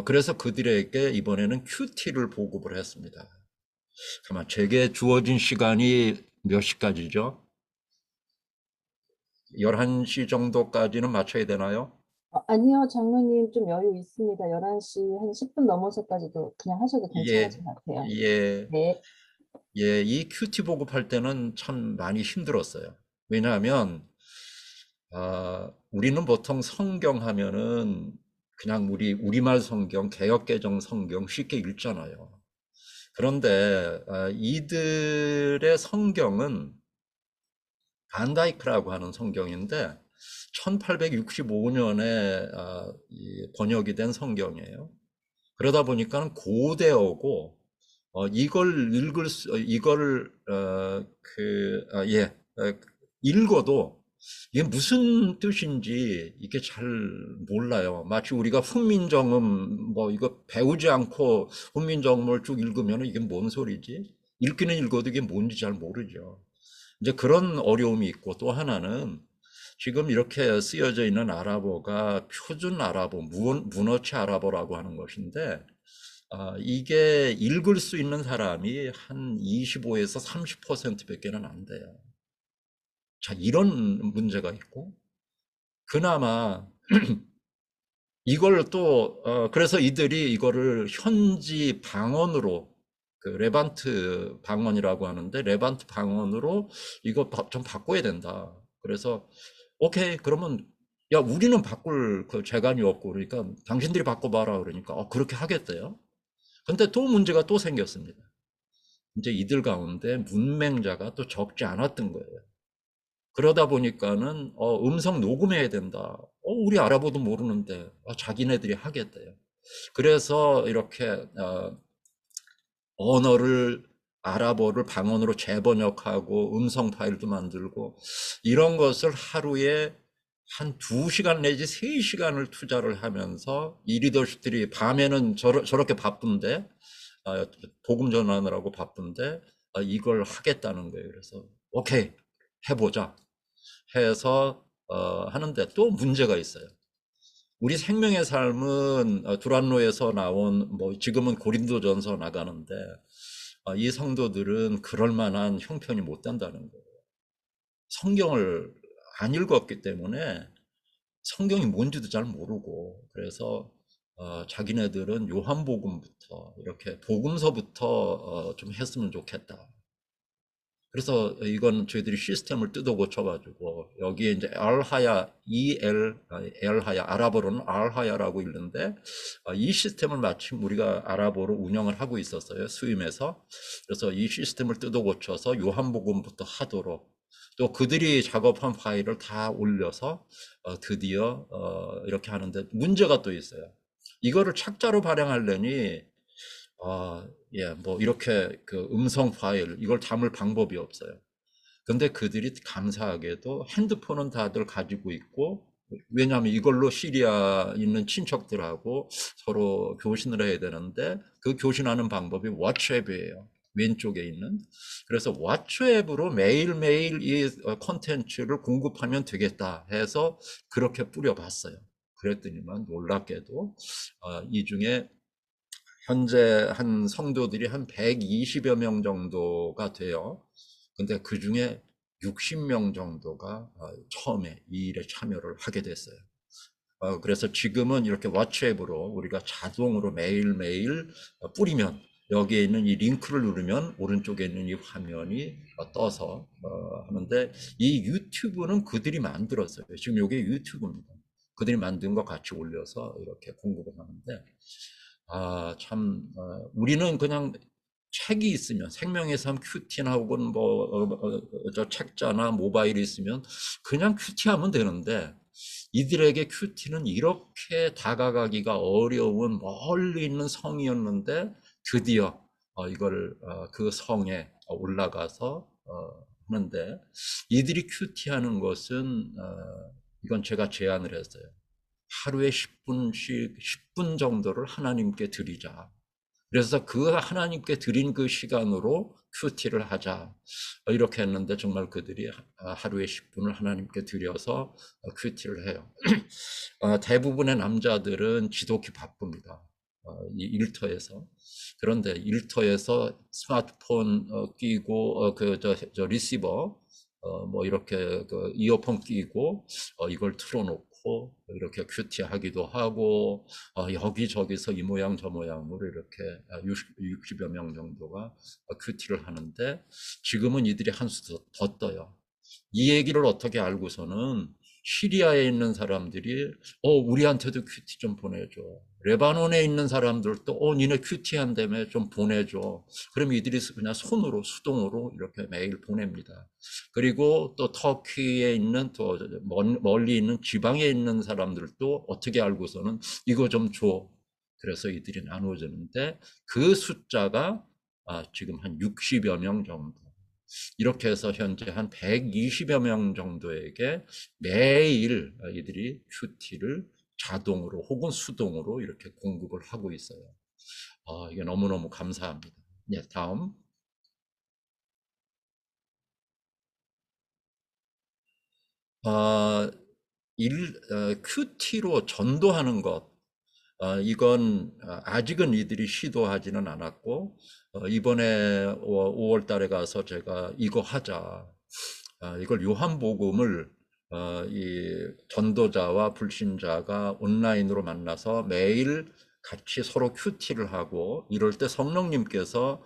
그래서 그들에게 이번에는 큐티를 보급을 했습니다. 잠깐만, 제게 주어진 시간이 몇 시까지죠? 11시 정도까지는 맞춰야 되나요? 아니요, 장로님 좀 여유 있습니다. 11시 한 10분 넘어서까지도 그냥 하셔도 예, 괜찮으실 것 같아요. 예, 네. 예, 이 큐티 보급할 때는 참 많이 힘들었어요. 왜냐하면, 우리는 보통 성경 하면은 그냥 우리말 성경, 개역개정 성경 쉽게 읽잖아요. 그런데, 이들의 성경은 반다이크라고 하는 성경인데, 1865년에 번역이 된 성경이에요. 그러다 보니까 고대어고 이걸 읽어도 이게 무슨 뜻인지 이게 잘 몰라요. 마치 우리가 훈민정음 뭐 이거 배우지 않고 훈민정음을 쭉 읽으면 이게 뭔 소리지? 읽기는 읽어도 이게 뭔지 잘 모르죠. 이제 그런 어려움이 있고 또 하나는 지금 이렇게 쓰여져 있는 아랍어가 표준 아랍어, 문어체 아랍어라고 하는 것인데 이게 읽을 수 있는 사람이 한 25에서 30%밖에는 안 돼요. 자, 이런 문제가 있고 그나마 이걸 또 그래서 이들이 이거를 현지 방언으로 그 레반트 방언이라고 하는데 레반트 방언으로 이거 좀 바꿔야 된다. 그래서 오케이 그러면 야 우리는 바꿀 그 재간이 없고 그러니까 당신들이 바꿔봐라 그러니까 그렇게 하겠대요. 근데 또 문제가 또 생겼습니다. 이제 이들 가운데 문맹자가 또 적지 않았던 거예요. 그러다 보니까는 음성 녹음해야 된다. 우리 알아보도 모르는데 자기네들이 하겠대요. 그래서 이렇게 언어를 아랍어를 방언으로 재번역하고 음성 파일도 만들고 이런 것을 하루에 한 2시간 내지 3시간을 투자를 하면서 이 리더십들이 밤에는 저렇게 바쁜데 복음 전하느라고 바쁜데 이걸 하겠다는 거예요. 그래서 오케이 해보자 해서 하는데 또 문제가 있어요. 우리 생명의 삶은 두란노에서 나온 뭐 지금은 고린도전서 나가는데 이 성도들은 그럴 만한 형편이 못 된다는 거예요. 성경을 안 읽었기 때문에 성경이 뭔지도 잘 모르고 그래서 자기네들은 요한복음부터 이렇게 복음서부터 좀 했으면 좋겠다. 그래서 이건 저희들이 시스템을 뜯어 고쳐가지고 여기에 이제 알하야 엘하야 아랍어로는 알하야라고 읽는데 이 시스템을 마침 우리가 아랍어로 운영을 하고 있었어요. 수임해서. 그래서 이 시스템을 뜯어 고쳐서 요한복음부터 하도록 또 그들이 작업한 파일을 다 올려서 드디어 이렇게 하는데 문제가 또 있어요. 이거를 착자로 발행하려니 예, 뭐 이렇게 그 음성 파일 이걸 담을 방법이 없어요. 근데 그들이 감사하게도 핸드폰은 다들 가지고 있고 왜냐하면 이걸로 시리아 있는 친척들하고 서로 교신을 해야 되는데 그 교신하는 방법이 왓츠앱이에요. 왼쪽에 있는. 그래서 왓츠앱으로 매일매일 이 콘텐츠를 공급하면 되겠다 해서 그렇게 뿌려봤어요. 그랬더니만 놀랍게도 이 중에 현재 한 성도들이 한 120여 명 정도가 돼요. 근데 그 중에 60명 정도가 처음에 이 일에 참여를 하게 됐어요. 그래서 지금은 이렇게 왓츠앱으로 우리가 자동으로 매일매일 뿌리면 여기에 있는 이 링크를 누르면 오른쪽에 있는 이 화면이 떠서 하는데 이 유튜브는 그들이 만들었어요. 지금 이게 유튜브입니다. 그들이 만든 거 같이 올려서 이렇게 공급을 하는데 참, 우리는 그냥 책이 있으면 생명의 삶 큐티나 혹은 저 책자나 모바일이 있으면 그냥 큐티하면 되는데 이들에게 큐티는 이렇게 다가가기가 어려운 멀리 있는 성이었는데 드디어 이걸 그 성에 올라가서 하는데 이들이 큐티하는 것은 이건 제가 제안을 했어요. 하루에 10분씩 10분 정도를 하나님께 드리자. 그래서 그 하나님께 드린 그 시간으로 큐티를 하자. 이렇게 했는데 정말 그들이 하루에 10분을 하나님께 드려서 큐티를 해요. 대부분의 남자들은 지독히 바쁩니다. 이 일터에서. 그런데 일터에서 스마트폰 끼고 저 리시버 뭐 이렇게 그 이어폰 끼고 이걸 틀어놓고 이렇게 큐티하기도 하고 여기저기서 이 모양 저 모양으로 이렇게 60여 명 정도가 큐티를 하는데 지금은 이들이 한 수 더 떠요. 이 얘기를 어떻게 알고서는 시리아에 있는 사람들이 우리한테도 큐티 좀 보내줘. 레바논에 있는 사람들도 니네 큐티 한다며 좀 보내줘. 그럼 이들이 그냥 손으로 수동으로 이렇게 매일 보냅니다. 그리고 또 터키에 있는 또 멀리 있는 지방에 있는 사람들도 어떻게 알고서는 이거 좀 줘. 그래서 이들이 나누어지는데 그 숫자가 지금 한 60여 명 정도. 이렇게 해서 현재 한 120여 명 정도에게 매일 이들이 큐티를 자동으로 혹은 수동으로 이렇게 공급을 하고 있어요. 이게 너무너무 감사합니다. 네, 다음. 큐티로 전도하는 것. 이건 아직은 이들이 시도하지는 않았고 이번에 5월 달에 가서 제가 이거 하자. 이걸 요한복음을 이 전도자와 불신자가 온라인으로 만나서 매일 같이 서로 큐티를 하고 이럴 때 성령님께서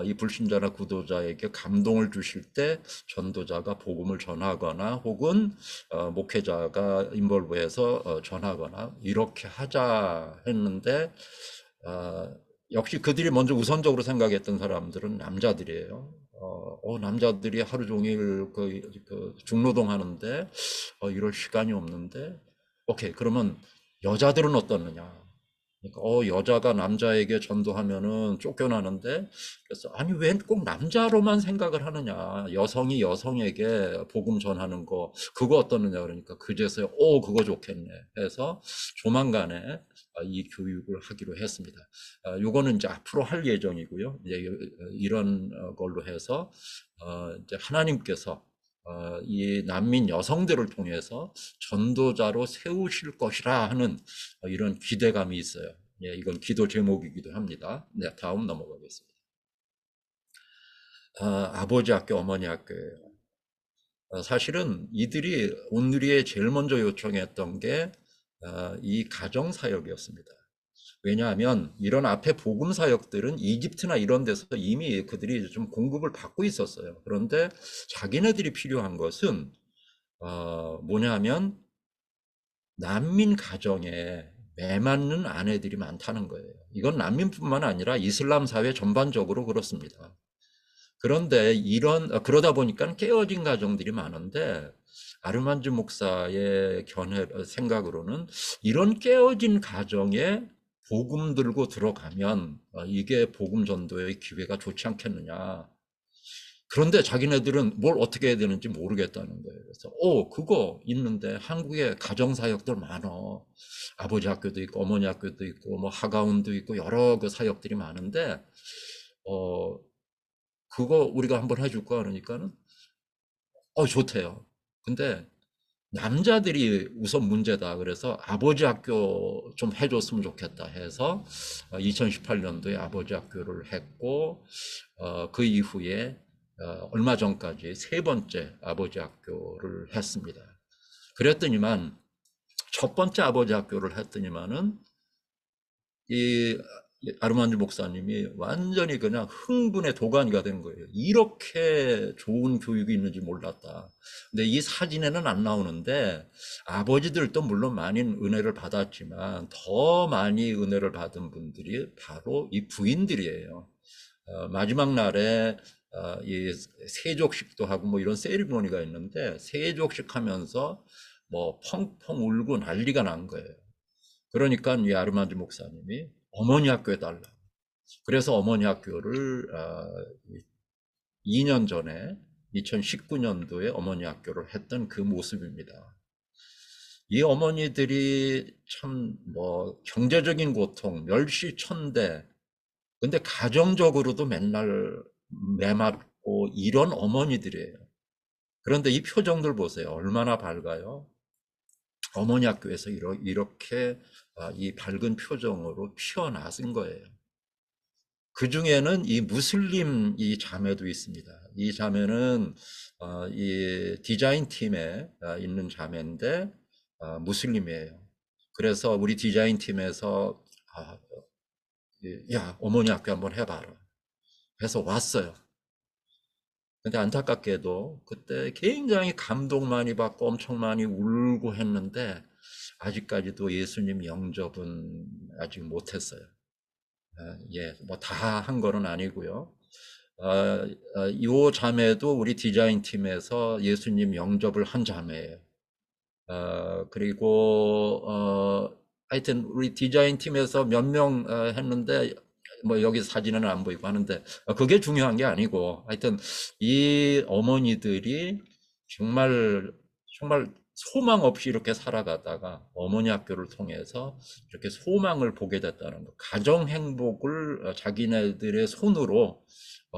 이 불신자나 구도자에게 감동을 주실 때 전도자가 복음을 전하거나 혹은 목회자가 인볼브해서 전하거나 이렇게 하자 했는데 역시 그들이 먼저 우선적으로 생각했던 사람들은 남자들이에요. 남자들이 하루 종일 그 중노동 하는데 이럴 시간이 없는데, 오케이, 그러면 여자들은 어떻느냐? 그러니까 여자가 남자에게 전도하면은 쫓겨나는데, 그래서 아니 왜 꼭 남자로만 생각을 하느냐? 여성이 여성에게 복음 전하는 거 그거 어떻느냐? 그러니까 그제서야 그거 좋겠네 해서 조만간에 이 교육을 하기로 했습니다. 요거는 이제 앞으로 할 예정이고요. 이제 이런 걸로 해서 이제 하나님께서 이 난민 여성들을 통해서 전도자로 세우실 것이라 하는 이런 기대감이 있어요. 예, 이건 기도 제목이기도 합니다. 네, 다음 넘어가겠습니다. 아버지 학교, 어머니 학교예요. 사실은 이들이 온누리에 제일 먼저 요청했던 게 이 가정사역이었습니다. 왜냐하면 이런 앞에 복음사역들은 이집트나 이런 데서 이미 그들이 좀 공급을 받고 있었어요. 그런데 자기네들이 필요한 것은 뭐냐면 난민 가정에 매맞는 아내들이 많다는 거예요. 이건 난민뿐만 아니라 이슬람 사회 전반적으로 그렇습니다. 그런데 그러다 보니까 깨어진 가정들이 많은데, 아르만즈 목사의 생각으로는 이런 깨어진 가정에 복음 들고 들어가면 이게 복음 전도의 기회가 좋지 않겠느냐. 그런데 자기네들은 뭘 어떻게 해야 되는지 모르겠다는 거예요. 그래서 그거 있는데 한국에 가정사역들 많어. 아버지 학교도 있고 어머니 학교도 있고 뭐 하가운도 있고 여러 그 사역들이 많은데 그거 우리가 한번 해줄까? 그러니까는 좋대요. 근데 남자들이 우선 문제다. 그래서 아버지 학교 좀 해줬으면 좋겠다 해서 2018년도에 아버지 학교를 했고, 그 이후에 얼마 전까지 세 번째 아버지 학교를 했습니다. 그랬더니만 첫 번째 아버지 학교를 했더니만은 이 아르만즈 목사님이 완전히 그냥 흥분의 도가니가 된 거예요. 이렇게 좋은 교육이 있는지 몰랐다. 근데 이 사진에는 안 나오는데 아버지들도 물론 많은 은혜를 받았지만 더 많이 은혜를 받은 분들이 바로 이 부인들이에요. 마지막 날에 이 세족식도 하고 뭐 이런 세리머니가 있는데 세족식 하면서 뭐 펑펑 울고 난리가 난 거예요. 그러니까 이 아르만드 목사님이 어머니 학교에 달라. 그래서 어머니 학교를 2년 전에 2019년도에 어머니 학교를 했던 그 모습입니다. 이 어머니들이 참 뭐 경제적인 고통, 멸시천대, 근데 가정적으로도 맨날 매맞고 이런 어머니들이에요. 그런데 이 표정들 보세요. 얼마나 밝아요. 어머니 학교에서 이렇게 이 밝은 표정으로 피어나신 거예요. 그 중에는 이 무슬림 이 자매도 있습니다. 이 자매는 이 디자인 팀에 있는 자매인데 무슬림이에요. 그래서 우리 디자인 팀에서 야, 어머니 학교 한번 해봐라 해서 왔어요. 근데 안타깝게도 그때 굉장히 감동 많이 받고 엄청 많이 울고 했는데 아직까지도 예수님 영접은 아직 못했어요. 예, 뭐 다 한 거는 아니고요. 이 자매도 우리 디자인 팀에서 예수님 영접을 한 자매예요. 그리고 하여튼 우리 디자인 팀에서 몇 명 했는데 뭐 여기 사진은 안 보이고 하는데 그게 중요한 게 아니고 하여튼 이 어머니들이 정말 소망 없이 이렇게 살아가다가 어머니 학교를 통해서 이렇게 소망을 보게 됐다는 거, 가정 행복을 자기네들의 손으로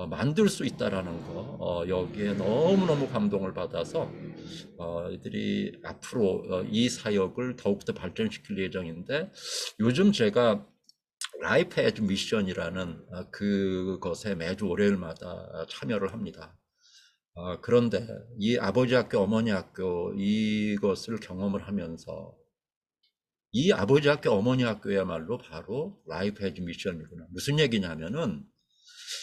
만들 수 있다라는 거, 여기에 너무너무 감동을 받아서 이들이 앞으로 이 사역을 더욱더 발전시킬 예정인데, 요즘 제가 라이프 에듀 미션이라는 그것에 매주 월요일마다 참여를 합니다. 그런데 이 아버지 학교, 어머니 학교 이것을 경험을 하면서 이 아버지 학교, 어머니 학교야말로 바로 라이프 에듀 미션이구나. 무슨 얘기냐면은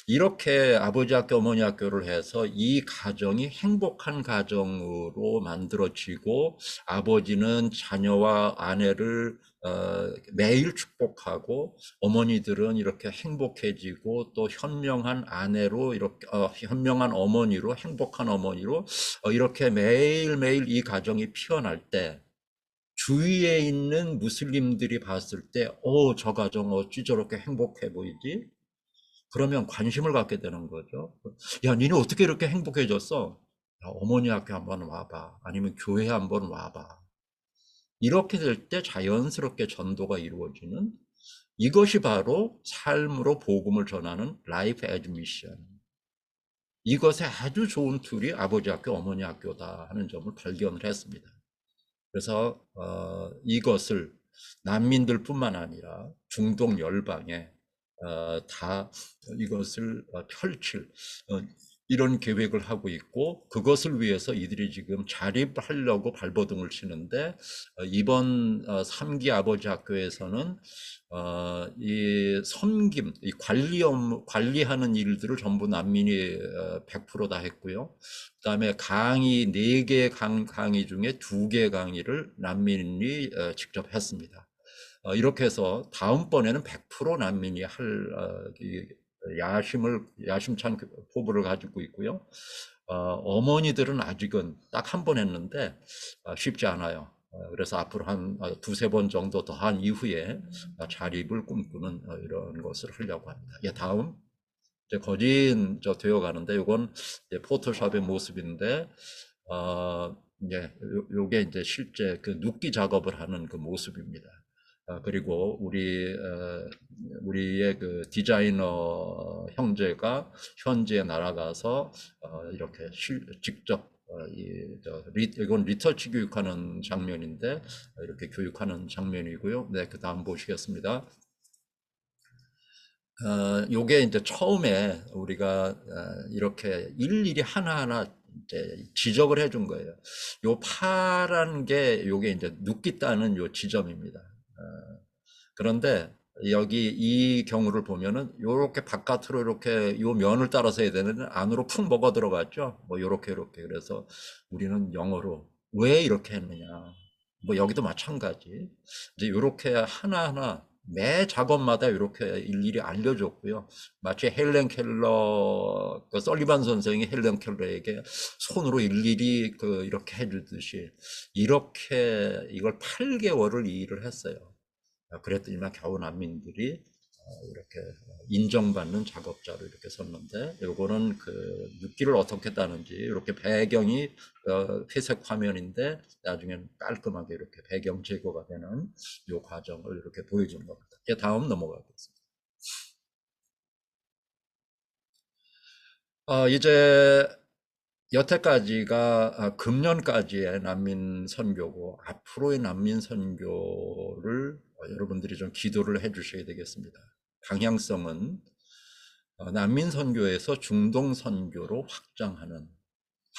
이렇게 아버지 학교, 어머니 학교를 해서 이 가정이 행복한 가정으로 만들어지고 아버지는 자녀와 아내를 매일 축복하고 어머니들은 이렇게 행복해지고 또 현명한 아내로 이렇게 현명한 어머니로 행복한 어머니로 이렇게 매일매일 이 가정이 피어날 때 주위에 있는 무슬림들이 봤을 때, 저 가정 어찌 저렇게 행복해 보이지? 그러면 관심을 갖게 되는 거죠. 야, 니네 어떻게 이렇게 행복해졌어? 야, 어머니 학교 한번 와봐. 아니면 교회 한번 와봐. 이렇게 될 때 자연스럽게 전도가 이루어지는 이것이 바로 삶으로 복음을 전하는 라이프 에듀 미션. 이것에 아주 좋은 툴이 아버지 학교, 어머니 학교다 하는 점을 발견을 했습니다. 그래서 이것을 난민들뿐만 아니라 중동 열방에 다 이것을 펼칠 이런 계획을 하고 있고 그것을 위해서 이들이 지금 자립하려고 발버둥을 치는데 이번 3기 아버지 학교에서는 이 섬김, 이 관리하는 일들을 전부 난민이 100%다 했고요. 그다음에 강의 4개 강의 중에 2개 강의를 난민이 직접 했습니다. 이렇게 해서 다음번에는 100% 난민이 할 야심찬 포부를 가지고 있고요. 어머니들은 아직은 딱 한 번 했는데 쉽지 않아요. 그래서 앞으로 한 두세 번 정도 더 한 이후에 자립을 꿈꾸는 이런 것을 하려고 합니다. 예, 다음. 이제 거진 되어 가는데 이건 포토샵의 모습인데 이제 요게 이제 실제 그 눕기 작업을 하는 그 모습입니다. 그리고 우리의 그 디자이너 형제가 현지에 날아가서 이렇게 직접 이건 리터치 교육하는 장면인데 이렇게 교육하는 장면이고요. 네, 그 다음 보시겠습니다. 요게 이제 처음에 우리가 이렇게 일일이 하나하나 이제 지적을 해준 거예요. 요 파란 게 요게 이제 눕기 따는 요 지점입니다. 그런데 여기 이 경우를 보면은 요렇게 바깥으로 이렇게 요 면을 따라서 해야 되는데 안으로 푹 먹어 들어갔죠. 뭐 요렇게 그래서 우리는 영어로 왜 이렇게 했느냐. 뭐 여기도 마찬가지. 이제 요렇게 하나하나 매 작업마다 이렇게 일일이 알려줬고요. 마치 헬렌 켈러, 그 설리반 선생이 헬렌 켈러에게 손으로 일일이 이렇게 해주듯이 이렇게 이걸 8개월을 이 일을 했어요. 그랬더니만 겨우 난민들이 이렇게 인정받는 작업자로 이렇게 섰는데 요거는 그 눕기를 어떻게 따는지 이렇게 배경이 회색 화면인데 나중에는 깔끔하게 이렇게 배경 제거가 되는 요 과정을 이렇게 보여주는 겁니다. 이제 다음 넘어가겠습니다. 이제 여태까지가 금년까지의 난민 선교고 앞으로의 난민 선교를 여러분들이 좀 기도를 해 주셔야 되겠습니다. 방향성은 난민 선교에서 중동 선교로 확장하는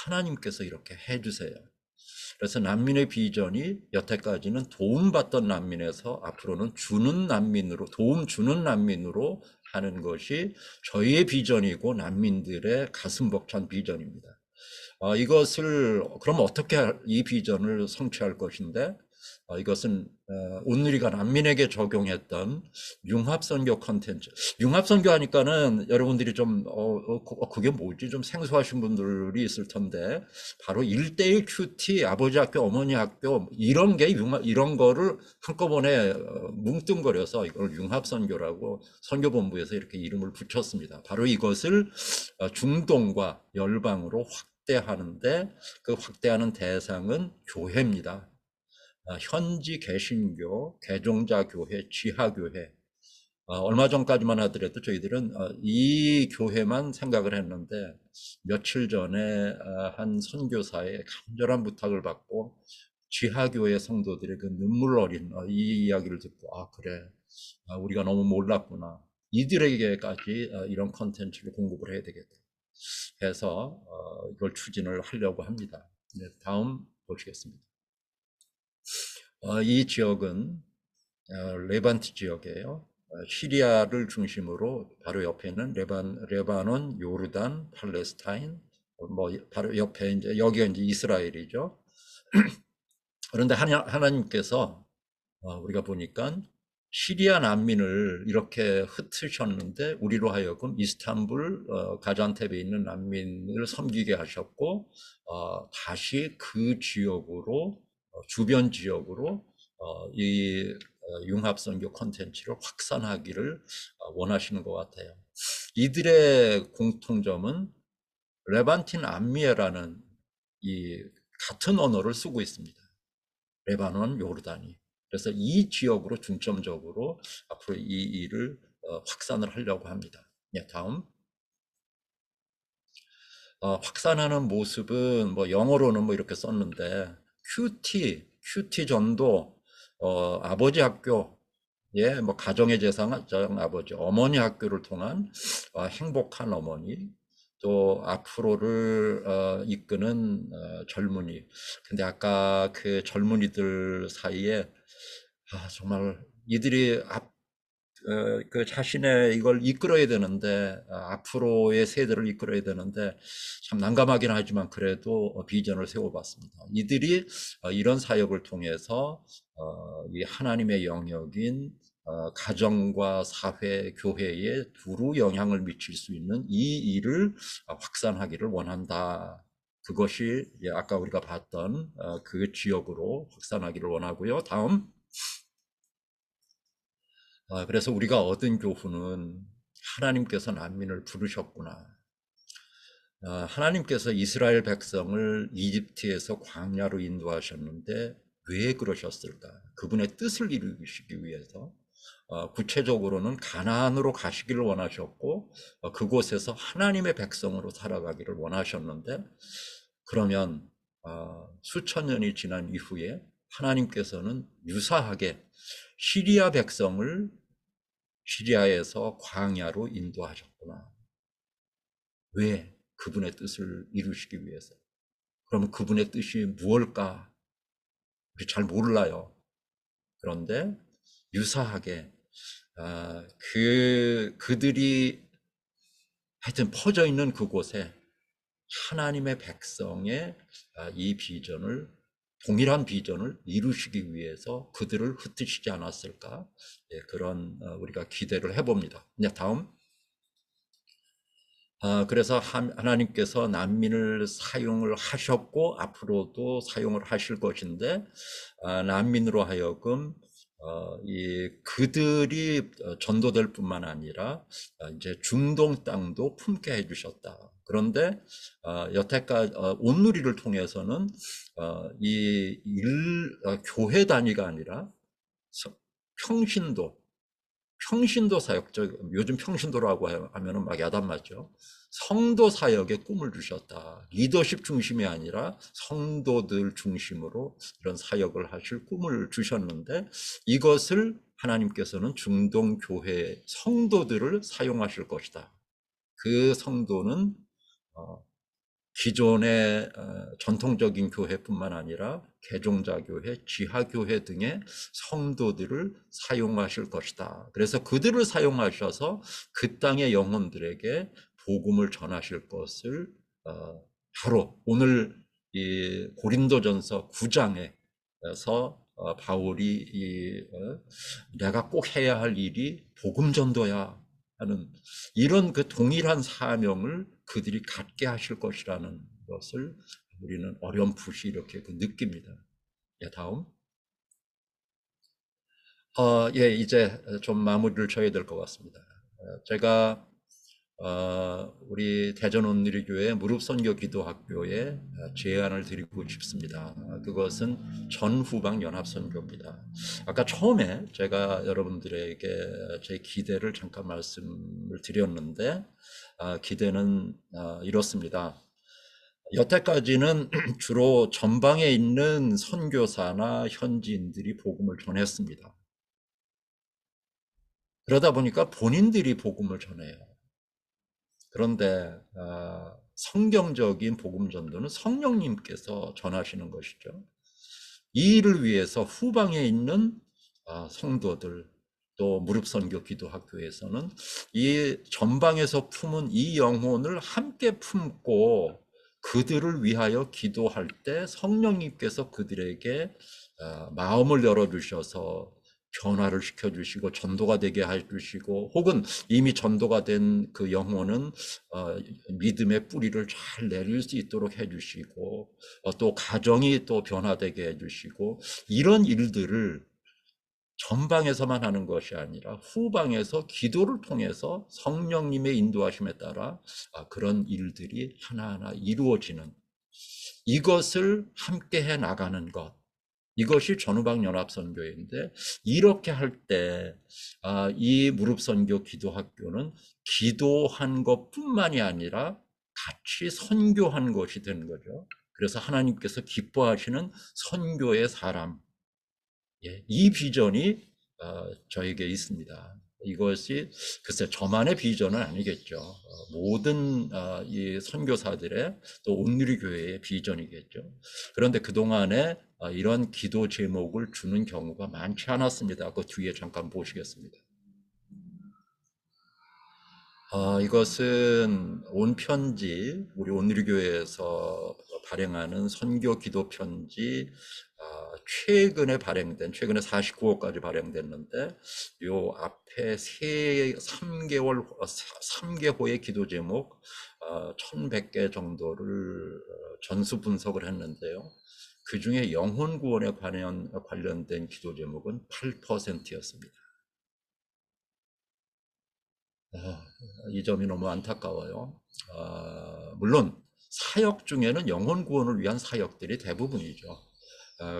하나님께서 이렇게 해 주세요. 그래서 난민의 비전이 여태까지는 도움받던 난민에서 앞으로는 주는 난민으로 도움 주는 난민으로 하는 것이 저희의 비전이고 난민들의 가슴 벅찬 비전입니다. 이것을 그럼 어떻게 이 비전을 성취할 것인데 이것은 오늘이가 난민에게 적용했던 융합선교 컨텐츠. 융합선교 하니까는 여러분들이 좀 그게 뭐지 좀 생소하신 분들이 있을 텐데 바로 1:1 큐티 아버지 학교 어머니 학교 이런 게 이런 거를 한꺼번에 뭉뚱거려서 이걸 융합선교라고 선교본부에서 이렇게 이름을 붙였습니다. 바로 이것을 중동과 열방으로 확대하는데 그 확대하는 대상은 교회입니다. 현지 개신교, 개종자 교회, 지하교회. 얼마 전까지만 하더라도 저희들은 이 교회만 생각을 했는데 며칠 전에 한 선교사의 간절한 부탁을 받고 지하교회 성도들의 그 눈물 어린 이 이야기를 듣고 그래 우리가 너무 몰랐구나. 이들에게까지 이런 컨텐츠를 공급을 해야 되겠다 해서 이걸 추진을 하려고 합니다. 네, 다음 보시겠습니다. 이 지역은 레반트 지역이에요. 시리아를 중심으로 바로 옆에 있는 레바논, 요르단, 팔레스타인, 뭐 바로 옆에 이제 여기가 이제 이스라엘이죠. 그런데 하나님께서 우리가 보니까 시리아 난민을 이렇게 흩으셨는데 우리로 하여금 이스탄불 가잔테페에 있는 난민을 섬기게 하셨고 다시 그 지역으로 주변 지역으로 이 융합선교 콘텐츠를 확산하기를 원하시는 것 같아요. 이들의 공통점은 레반틴 암미에라는 이 같은 언어를 쓰고 있습니다. 레바논, 요르단이. 그래서 이 지역으로 중점적으로 앞으로 이 일을 확산을 하려고 합니다. 네, 다음. 확산하는 모습은 뭐 영어로는 뭐 이렇게 썼는데 큐티 전도, 아버지 학교, 예, 뭐 가정의 재상 아버지, 어머니 학교를 통한 행복한 어머니, 또 앞으로를 이끄는 젊은이. 근데 아까 그 젊은이들 사이에 정말 이들이 그 자신의 이걸 이끌어야 되는데 앞으로의 세대를 이끌어야 되는데 참 난감하긴 하지만 그래도 비전을 세워봤습니다. 이들이 이런 사역을 통해서 이 하나님의 영역인 가정과 사회, 교회에 두루 영향을 미칠 수 있는 이 일을 확산하기를 원한다. 그것이 아까 우리가 봤던 그 지역으로 확산하기를 원하고요. 다음. 그래서 우리가 얻은 교훈은 하나님께서 난민을 부르셨구나. 하나님께서 이스라엘 백성을 이집트에서 광야로 인도하셨는데 왜 그러셨을까? 그분의 뜻을 이루시기 위해서. 구체적으로는 가나안으로 가시기를 원하셨고 그곳에서 하나님의 백성으로 살아가기를 원하셨는데, 그러면 수천 년이 지난 이후에 하나님께서는 유사하게 시리아 백성을 시리아에서 광야로 인도하셨구나. 왜? 그분의 뜻을 이루시기 위해서. 그러면 그분의 뜻이 무엇일까? 우리 잘 몰라요. 그런데 유사하게 그들이 하여튼 퍼져 있는 그곳에 하나님의 백성의 이 비전을, 동일한 비전을 이루시기 위해서 그들을 흩으시지 않았을까? 그런 우리가 기대를 해봅니다. 네, 다음. 그래서 하나님께서 난민을 사용을 하셨고 앞으로도 사용을 하실 것인데 난민으로 하여금 그들이 전도될 뿐만 아니라 이제 중동 땅도 품게 해주셨다. 그런데 여태까지 온누리를 통해서는 교회 단위가 아니라 평신도 사역, 요즘 평신도라고 하면은 막 야단 맞죠. 성도 사역의 꿈을 주셨다. 리더십 중심이 아니라 성도들 중심으로 이런 사역을 하실 꿈을 주셨는데, 이것을 하나님께서는 중동 교회 성도들을 사용하실 것이다. 그 성도는 기존의 전통적인 교회뿐만 아니라 개종자 교회, 지하 교회 등의 성도들을 사용하실 것이다. 그래서 그들을 사용하셔서 그 땅의 영혼들에게 복음을 전하실 것을 바로 오늘 이 고린도전서 9장에서 바울이 내가 꼭 해야 할 일이 복음 전도야 하는 이런 그 동일한 사명을 그들이 갖게 하실 것이라는 것을 우리는 어렴풋이 이렇게 느낍니다. 예, 다음. 예, 이제 좀 마무리를 져야 될 것 같습니다. 제가 우리 대전 온누리교회 무릎선교 기도학교에 제안을 드리고 싶습니다. 그것은 전후방 연합선교입니다. 아까 처음에 제가 여러분들에게 제 기대를 잠깐 말씀을 드렸는데 기대는 이렇습니다. 여태까지는 주로 전방에 있는 선교사나 현지인들이 복음을 전했습니다. 그러다 보니까 본인들이 복음을 전해요. 그런데 성경적인 복음 전도는 성령님께서 전하시는 것이죠. 이 일을 위해서 후방에 있는 성도들, 또 무릎선교 기도학교에서는 이 전방에서 품은 이 영혼을 함께 품고 그들을 위하여 기도할 때 성령님께서 그들에게 마음을 열어주셔서 변화를 시켜주시고 전도가 되게 해주시고, 혹은 이미 전도가 된 그 영혼은 믿음의 뿌리를 잘 내릴 수 있도록 해주시고, 또 가정이 또 변화되게 해주시고, 이런 일들을 전방에서만 하는 것이 아니라 후방에서 기도를 통해서 성령님의 인도하심에 따라 그런 일들이 하나하나 이루어지는, 이것을 함께 해 나가는 것, 이것이 전후방연합선교인데, 이렇게 할 때 이 무릎선교 기도학교는 기도한 것뿐만이 아니라 같이 선교한 것이 되는 거죠. 그래서 하나님께서 기뻐하시는 선교의 사람, 이 비전이 저에게 있습니다. 이것이 글쎄 저만의 비전은 아니겠죠. 모든 이 선교사들의, 또 온누리 교회의 비전이겠죠. 그런데 그동안에 이런 기도 제목을 주는 경우가 많지 않았습니다. 그 뒤에 잠깐 보시겠습니다. 이것은 온 편지, 우리 온누리교회에서 발행하는 선교 기도 편지, 최근에 49호까지 발행됐는데, 요 앞에 3개호의 기도 제목 1100개 정도를 전수 분석을 했는데요. 그 중에 영혼 구원에 관련된 기도 제목은 8%였습니다. 이 점이 너무 안타까워요. 물론 사역 중에는 영혼 구원을 위한 사역들이 대부분이죠.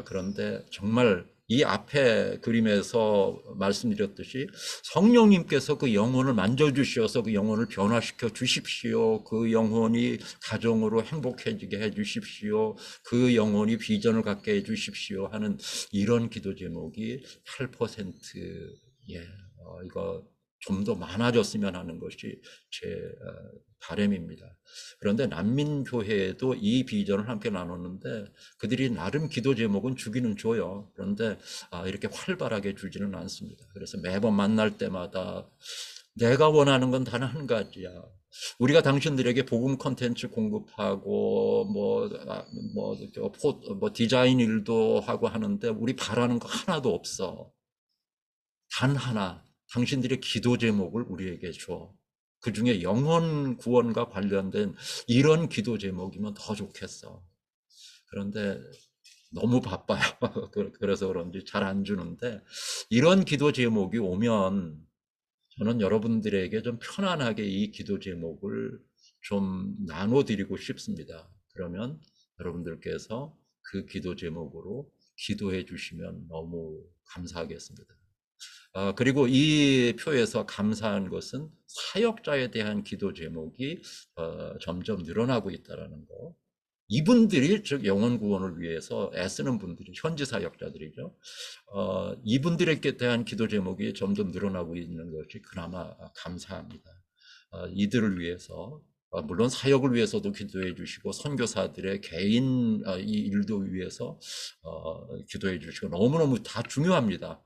그런데 정말 이 앞에 그림에서 말씀드렸듯이 성령님께서 그 영혼을 만져주셔서 그 영혼을 변화시켜 주십시오. 그 영혼이 가정으로 행복해지게 해 주십시오. 그 영혼이 비전을 갖게 해 주십시오 하는 이런 기도 제목이 8%, 이거 좀 더 많아졌으면 하는 것이 제 바람입니다. 그런데 난민교회에도 이 비전을 함께 나눴는데, 그들이 나름 기도 제목은 주기는 줘요. 그런데 이렇게 활발하게 주지는 않습니다. 그래서 매번 만날 때마다 내가 원하는 건 단 한 가지야. 우리가 당신들에게 복음 콘텐츠 공급하고 뭐 디자인 일도 하고 하는데 우리 바라는 거 하나도 없어. 단 하나, 당신들의 기도 제목을 우리에게 줘. 그 중에 영혼 구원과 관련된 이런 기도 제목이면 더 좋겠어. 그런데 너무 바빠요. 그래서 그런지 잘 안 주는데, 이런 기도 제목이 오면 저는 여러분들에게 좀 편안하게 이 기도 제목을 좀 나눠드리고 싶습니다. 그러면 여러분들께서 그 기도 제목으로 기도해 주시면 너무 감사하겠습니다. 그리고 이 표에서 감사한 것은 사역자에 대한 기도 제목이 점점 늘어나고 있다는 거. 이분들이, 즉 영혼 구원을 위해서 애쓰는 분들이 현지 사역자들이죠. 이분들에게 대한 기도 제목이 점점 늘어나고 있는 것이 그나마 감사합니다. 이들을 위해서, 물론 사역을 위해서도 기도해 주시고, 선교사들의 개인 이 일도 위해서 기도해 주시고, 너무너무 다 중요합니다.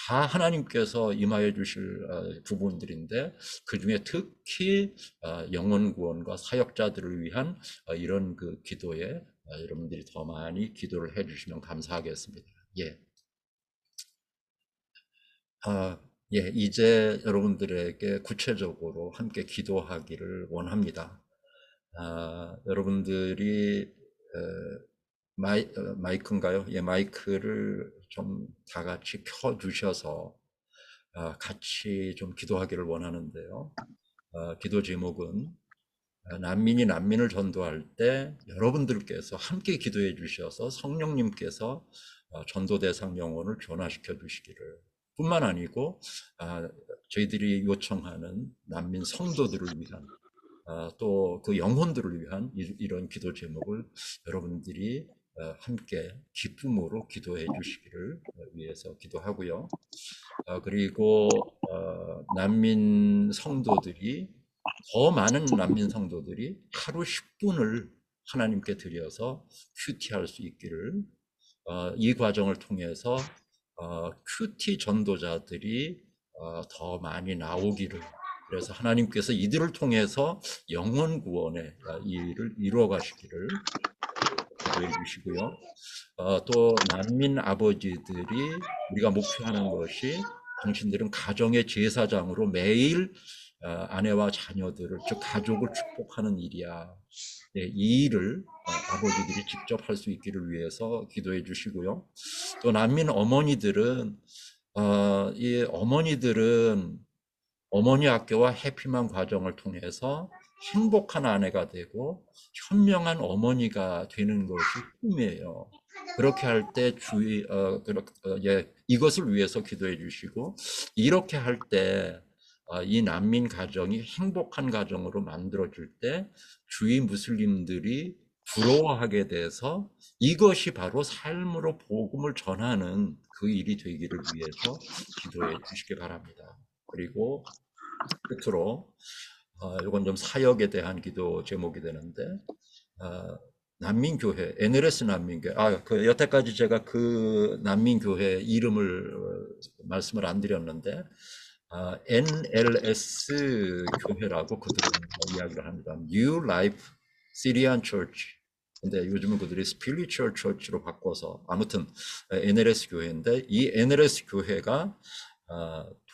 다 하나님께서 임하여 주실 부분들인데, 그 중에 특히 영혼 구원과 사역자들을 위한 이런 그 기도에 여러분들이 더 많이 기도를 해주시면 감사하겠습니다. 예. 이제 여러분들에게 구체적으로 함께 기도하기를 원합니다. 여러분들이 마이크인가요? 예, 마이크를 좀 다 같이 켜 주셔서 같이 좀 기도하기를 원하는데요. 기도 제목은 난민이 난민을 전도할 때 여러분들께서 함께 기도해 주셔서 성령님께서 전도 대상 영혼을 변화시켜 주시기를, 뿐만 아니고 저희들이 요청하는 난민 성도들을 위한, 또 그 영혼들을 위한 이런 기도 제목을 여러분들이 함께 기쁨으로 기도해 주시기를 위해서 기도하고요. 그리고 난민 성도들이, 더 많은 난민 성도들이 하루 10분을 하나님께 드려서 큐티할 수 있기를, 이 과정을 통해서 큐티 전도자들이 더 많이 나오기를, 그래서 하나님께서 이들을 통해서 영혼 구원의 일을 이루어 가시기를 기도해 주시고요. 또 난민 아버지들이 우리가 목표하는 것이, 당신들은 가정의 제사장으로 매일 아내와 자녀들을, 즉 가족을 축복하는 일이야. 네, 이 일을 아버지들이 직접 할 수 있기를 위해서 기도해 주시고요. 또 난민 어머니들은 이 어머니들은 어머니 학교와 해피만 과정을 통해서 행복한 아내가 되고 현명한 어머니가 되는 것이 꿈이에요. 그렇게 할 때 이것을 위해서 기도해 주시고, 이렇게 할 때 이 난민 가정이 행복한 가정으로 만들어질 때 주위 무슬림들이 부러워하게 돼서 이것이 바로 삶으로 복음을 전하는 그 일이 되기를 위해서 기도해 주시기 바랍니다. 그리고 끝으로 이건 좀 사역에 대한 기도 제목이 되는데, 난민교회, NLS 난민교회, 여태까지 제가 그 난민교회 이름을 말씀을 안 드렸는데, NLS 교회라고 그들은 이야기를 합니다. New Life Syrian Church. 근데 요즘은 그들이 Spiritual Church로 바꿔서, 아무튼 NLS 교회인데, 이 NLS 교회가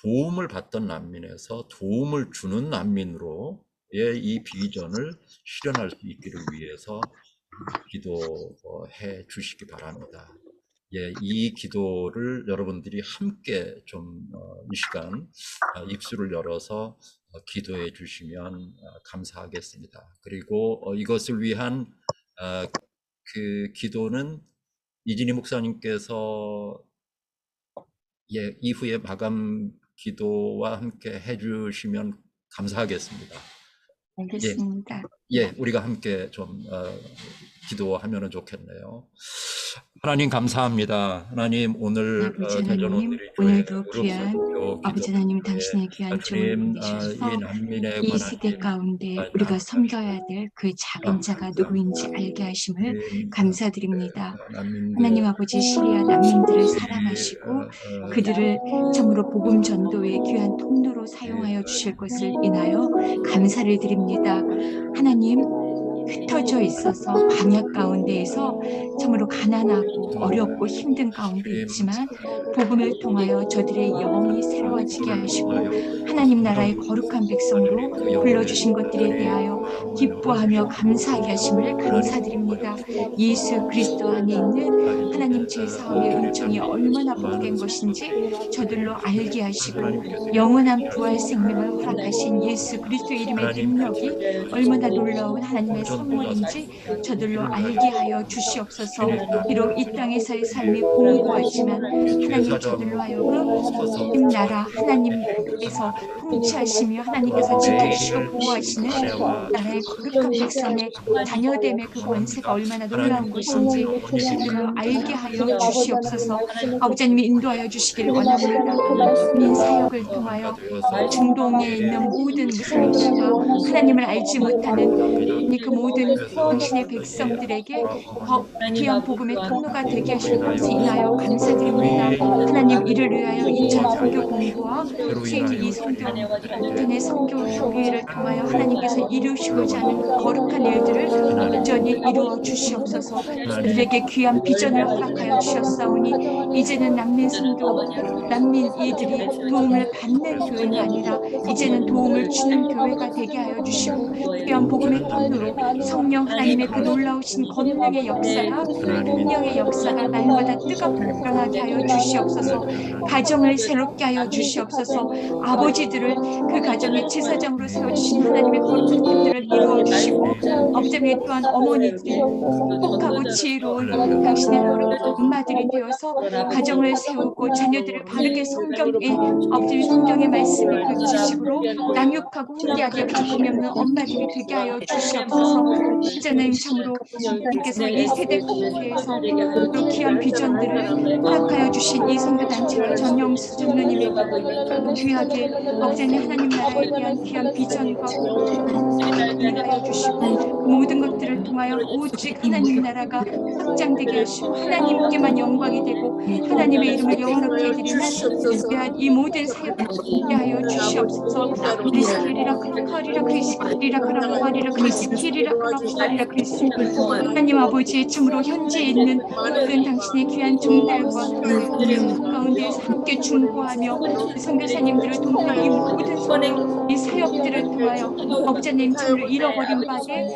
도움을 받던 난민에서 도움을 주는 난민으로의 이 비전을 실현할 수 있기를 위해서 기도해 주시기 바랍니다. 예, 이 기도를 여러분들이 함께 좀 이 시간 입술을 열어서 기도해 주시면 감사하겠습니다. 그리고 이것을 위한 그 기도는 이진희 목사님께서 이후에 마감 기도와 함께 해주시면 감사하겠습니다. 알겠습니다. 우리가 함께 좀 기도하면 좋겠네요. 하나님 감사합니다. 하나님 오늘 아버지 하나님, 대전원들이 오늘도 귀한 아버지 하나님, 당신의 귀한 종을 이 보내주셔서 난민에 이 관한 시대 가운데 우리가 섬겨야 될 그 작은 자가 누구인지 알게 하심을 감사드립니다. 하나님 아버지, 시리아 난민들을 사랑하시고 그들을 참으로 복음 전도의 귀한 통로로 사용하여 주실 것을 인하여 감사를 드립니다. 하나님, 흩어져 있어서 광야 가운데에서 참으로 가난하고 어렵고 힘든 가운데 있지만 복음을 통하여 저들의 영이 새로워지게 하시고 하나님 나라의 거룩한 백성으로 불러주신 것들에 대하여 기뻐하며 감사하게 하심을 감사드립니다. 예수 그리스도 안에 있는 하나님 제사함의 은총이 얼마나 복된 것인지 저들로 알게 하시고 영원한 부활 생명을 허락하신 예수 그리스도 이름의 능력이 얼마나 놀라운 하나님의 선물인지 저들로 알게 하여 주시옵소서. 비록 이 땅에서의 삶이 공고하지만 하나님 저들로 하여금 하나님 나라 하나님께서 통치하시며 하나님께서 지켜주시고 보호하시는 나라의 거룩한 백성의 자녀됨의 그 권세가 얼마나 놀라운 것인지 저들로 알게 하여 주시옵소서. 아버지 하나님 인도하여 주시기를 원합니다. 민 사역을 통하여 중동에 있는 모든 무슬림들과 하나님을 알지 못하는 그 모든 당신의 백성들에게 더 귀한 복음의 통로가 되게 하실 것을 인하여 감사드립니다. 하나님 이를 위하여 2차 선교 공부와 이 선교 인터넷 선교 교회를 통하여 하나님께서 이루시고자 하는 그 거룩한 일들을 온전히 이루어 주시옵소서. 그들에게 귀한 비전을 허락하여 주셨사오니 이제는 난민 선교, 난민 이들이 도움을 받는 교회가 아니라 이제는 도움을 주는 교회가 되게 하여 주시고 귀한 복음의 통로로 성령 하나님의 그 놀라우신 권능의 역사가, 능력의 역사가 날마다 뜨겁게 일어나게 하여 주시옵소서. 가정을 새롭게 하여 주시옵소서. 아버지들을 그 가정의 제사장으로 세워주신 하나님의 거룩한 뜻들을 이루어 주시고 아버지 또한 어머니들이 행복하고 지혜로운 당신의 엄마들이 되어서 가정을 세우고 자녀들을 바르게 아버지 성경의 말씀을 그 지식으로 양육하고 훈계하게 부족함이 없는 엄마들이 되게 하여 주시옵소서. 주셔서 이제는 참으로 주께서 이 세대 가운데에서 또 귀한 비전들을 허락하여 주신 이 선교단체와 전영수 장로님에게 또 귀하게 아버지님 하나님 나라에 대한 귀한 비전과 이하여 주시고 그 모든 것들을 통하여 오직 하나님 나라가 확장되게 하시고 하나님께만 영광이 되고 하나님의 이름을 영원하게 해드리는 귀한 이 모든 사역을 하여 주시옵소서. 리스키리라 크라카리라 크리스키리라 크라카리라 크리스키리라 크라카리라 크리스 하나님 아버지 참으로 현지에 있는 모든 당신의 귀한 종들과 가운데에서 함께 중보하며 선교사님들을 통하여 이 모든 이 사역들을 통하여 목자님 참으로 잃어버린 바에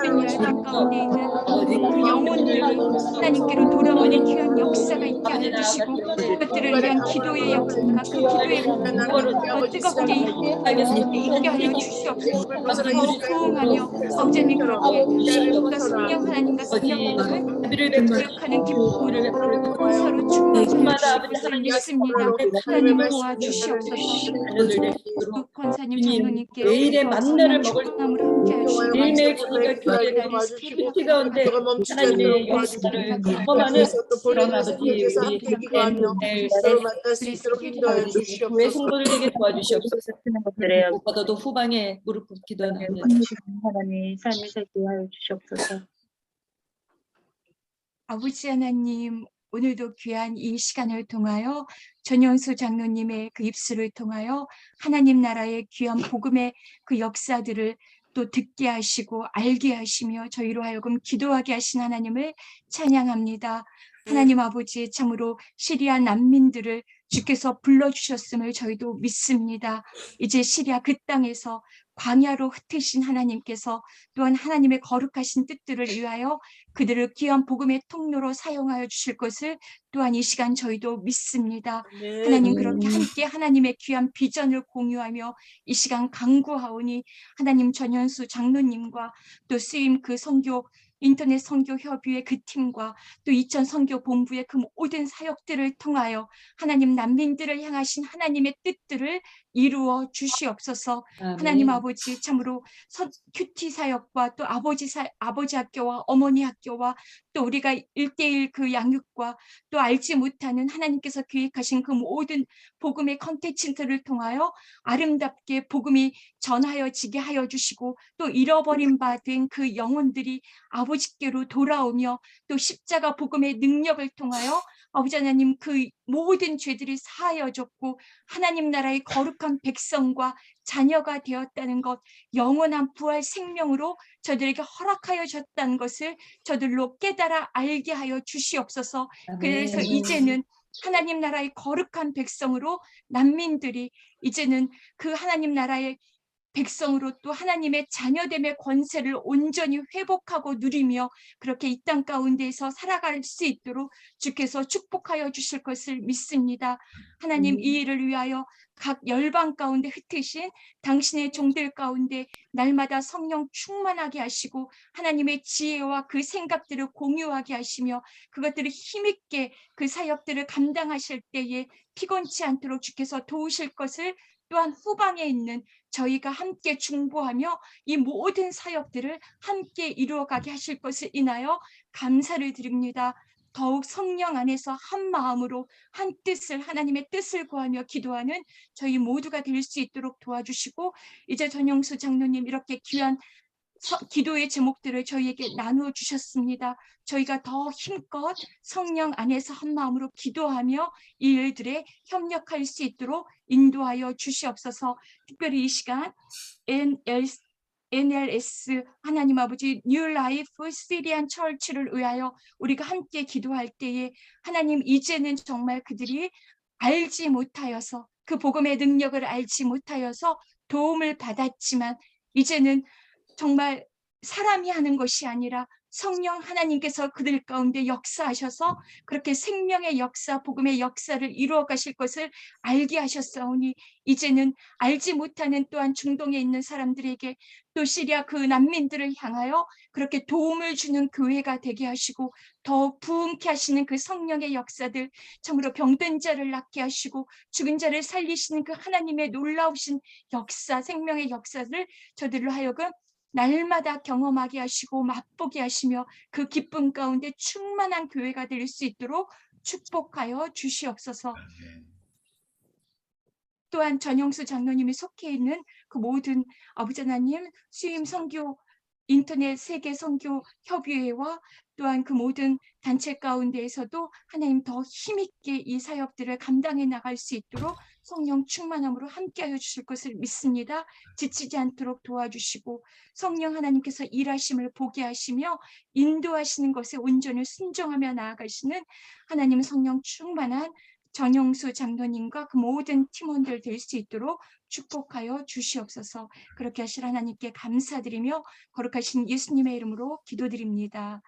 큰 열방 가운데 있는 그 영혼들이 하나님께로 돌아오는 귀한 역사가 있게 하여 주시고 그것들을 위한 기도의 역사가 그 기도의 더 뜨겁게 있게 하여 주시옵소서. 더욱 부응하며 목자님 그렇게 신과 성령 하나님과 성령님은 교육하는 기쁨으로 서로 충만하여 주실 것을 믿습니다. 하나님 도와주시옵소서. 권사님 장로님께 매일의 만나를 먹을 축복함으로 함께하여 주시고 매일매일 저희가 교회 스피드 가운데 하나님의 역사를 경험하는 그런 아버지 우리 서로 만날 수 있도록 인도하여 교회 주시옵소서. 성도들에게 도와주시옵소서. 그래요. 무엇보다도 후방에 무릎 꿇고 기도하는 하나님 삶을 살게 하여 주시옵소서. 아버지 하나님 오늘도 귀한 이 시간을 통하여 전영수 장로님의 그 입술을 통하여 하나님 나라의 귀한 복음의 그 역사들을 또 듣게 하시고 알게 하시며 저희로 하여금 기도하게 하신 하나님을 찬양합니다. 하나님 아버지 참으로 시리아 난민들을 주께서 불러주셨음을 저희도 믿습니다. 이제 시리아 그 땅에서 광야로 흩으신 하나님께서 또한 하나님의 거룩하신 뜻들을 위하여 그들을 귀한 복음의 통로로 사용하여 주실 것을 또한 이 시간 저희도 믿습니다. 하나님 그렇게 함께 하나님의 귀한 비전을 공유하며 이 시간 간구하오니 하나님 전현수 장로님과 또 쓰임 그 선교 인터넷 선교 협의회 그 팀과 또 이천 선교 본부의 그 모든 사역들을 통하여 하나님 난민들을 향하신 하나님의 뜻들을 이루어 주시옵소서. 하나님 아버지 참으로 큐티 사역과 또 아버지 학교와 어머니 학교와 또 우리가 1:1 그 양육과 또 알지 못하는 하나님께서 계획하신 그 모든 복음의 컨텐츠들을 통하여 아름답게 복음이 전하여지게 하여 주시고 또 잃어버린 바 된 그 영혼들이 아버지께로 돌아오며 또 십자가 복음의 능력을 통하여 아버지 하나님 그 모든 죄들이 사하여졌고 하나님 나라의 거룩한 백성과 자녀가 되었다는 것, 영원한 부활 생명으로 저들에게 허락하여 줬다는 것을 저들로 깨달아 알게 하여 주시옵소서. 그래서 이제는 하나님 나라의 거룩한 백성으로 난민들이 이제는 그 하나님 나라의 백성으로 또 하나님의 자녀됨의 권세를 온전히 회복하고 누리며 그렇게 이 땅 가운데에서 살아갈 수 있도록 주께서 축복하여 주실 것을 믿습니다. 하나님 이 일을 위하여 각 열방 가운데 흩으신 당신의 종들 가운데 날마다 성령 충만하게 하시고 하나님의 지혜와 그 생각들을 공유하게 하시며 그것들을 힘있게 그 사역들을 감당하실 때에 피곤치 않도록 주께서 도우실 것을 또한 후방에 있는 저희가 함께 중보하며 이 모든 사역들을 함께 이루어가게 하실 것을 인하여 감사를 드립니다. 더욱 성령 안에서 한 마음으로 한 뜻을 하나님의 뜻을 구하며 기도하는 저희 모두가 될 수 있도록 도와주시고 이제 전영수 장로님 이렇게 귀한 기도의 제목들을 저희에게 나누어 주셨습니다. 저희가 더 힘껏 성령 안에서 한 마음으로 기도하며 이 일들에 협력할 수 있도록 인도하여 주시옵소서. 특별히 이 시간 NLS 하나님 아버지 뉴 라이프 시리안 처치를 위하여 우리가 함께 기도할 때에 하나님 이제는 정말 그들이 알지 못하여서 그 복음의 능력을 알지 못하여서 도움을 받았지만 이제는 정말 사람이 하는 것이 아니라 성령 하나님께서 그들 가운데 역사하셔서 그렇게 생명의 역사, 복음의 역사를 이루어 가실 것을 알게 하셨사오니 이제는 알지 못하는 또한 중동에 있는 사람들에게 또 시리아 그 난민들을 향하여 그렇게 도움을 주는 교회가 되게 하시고 더욱 부흥케 하시는 그 성령의 역사들 참으로 병든 자를 낫게 하시고 죽은 자를 살리시는 그 하나님의 놀라우신 역사, 생명의 역사를 저들로 하여금 날마다 경험하게 하시고 맛보게 하시며 그 기쁨 가운데 충만한 교회가 될 수 있도록 축복하여 주시옵소서. 또한 전영수 장로님이 속해 있는 그 모든 아버지 하나님 수임 선교 인터넷 세계 선교 협의회와 또한 그 모든 단체 가운데에서도 하나님 더 힘있게 이 사역들을 감당해 나갈 수 있도록 성령 충만함으로 함께하여 주실 것을 믿습니다. 지치지 않도록 도와주시고 성령 하나님께서 일하심을 보게 하시며 인도하시는 것에 온전히 순종하며 나아가시는 하나님 성령 충만한 전영수 장로님과 그 모든 팀원들 될 수 있도록 축복하여 주시옵소서. 그렇게 하실 하나님께 감사드리며 거룩하신 예수님의 이름으로 기도드립니다.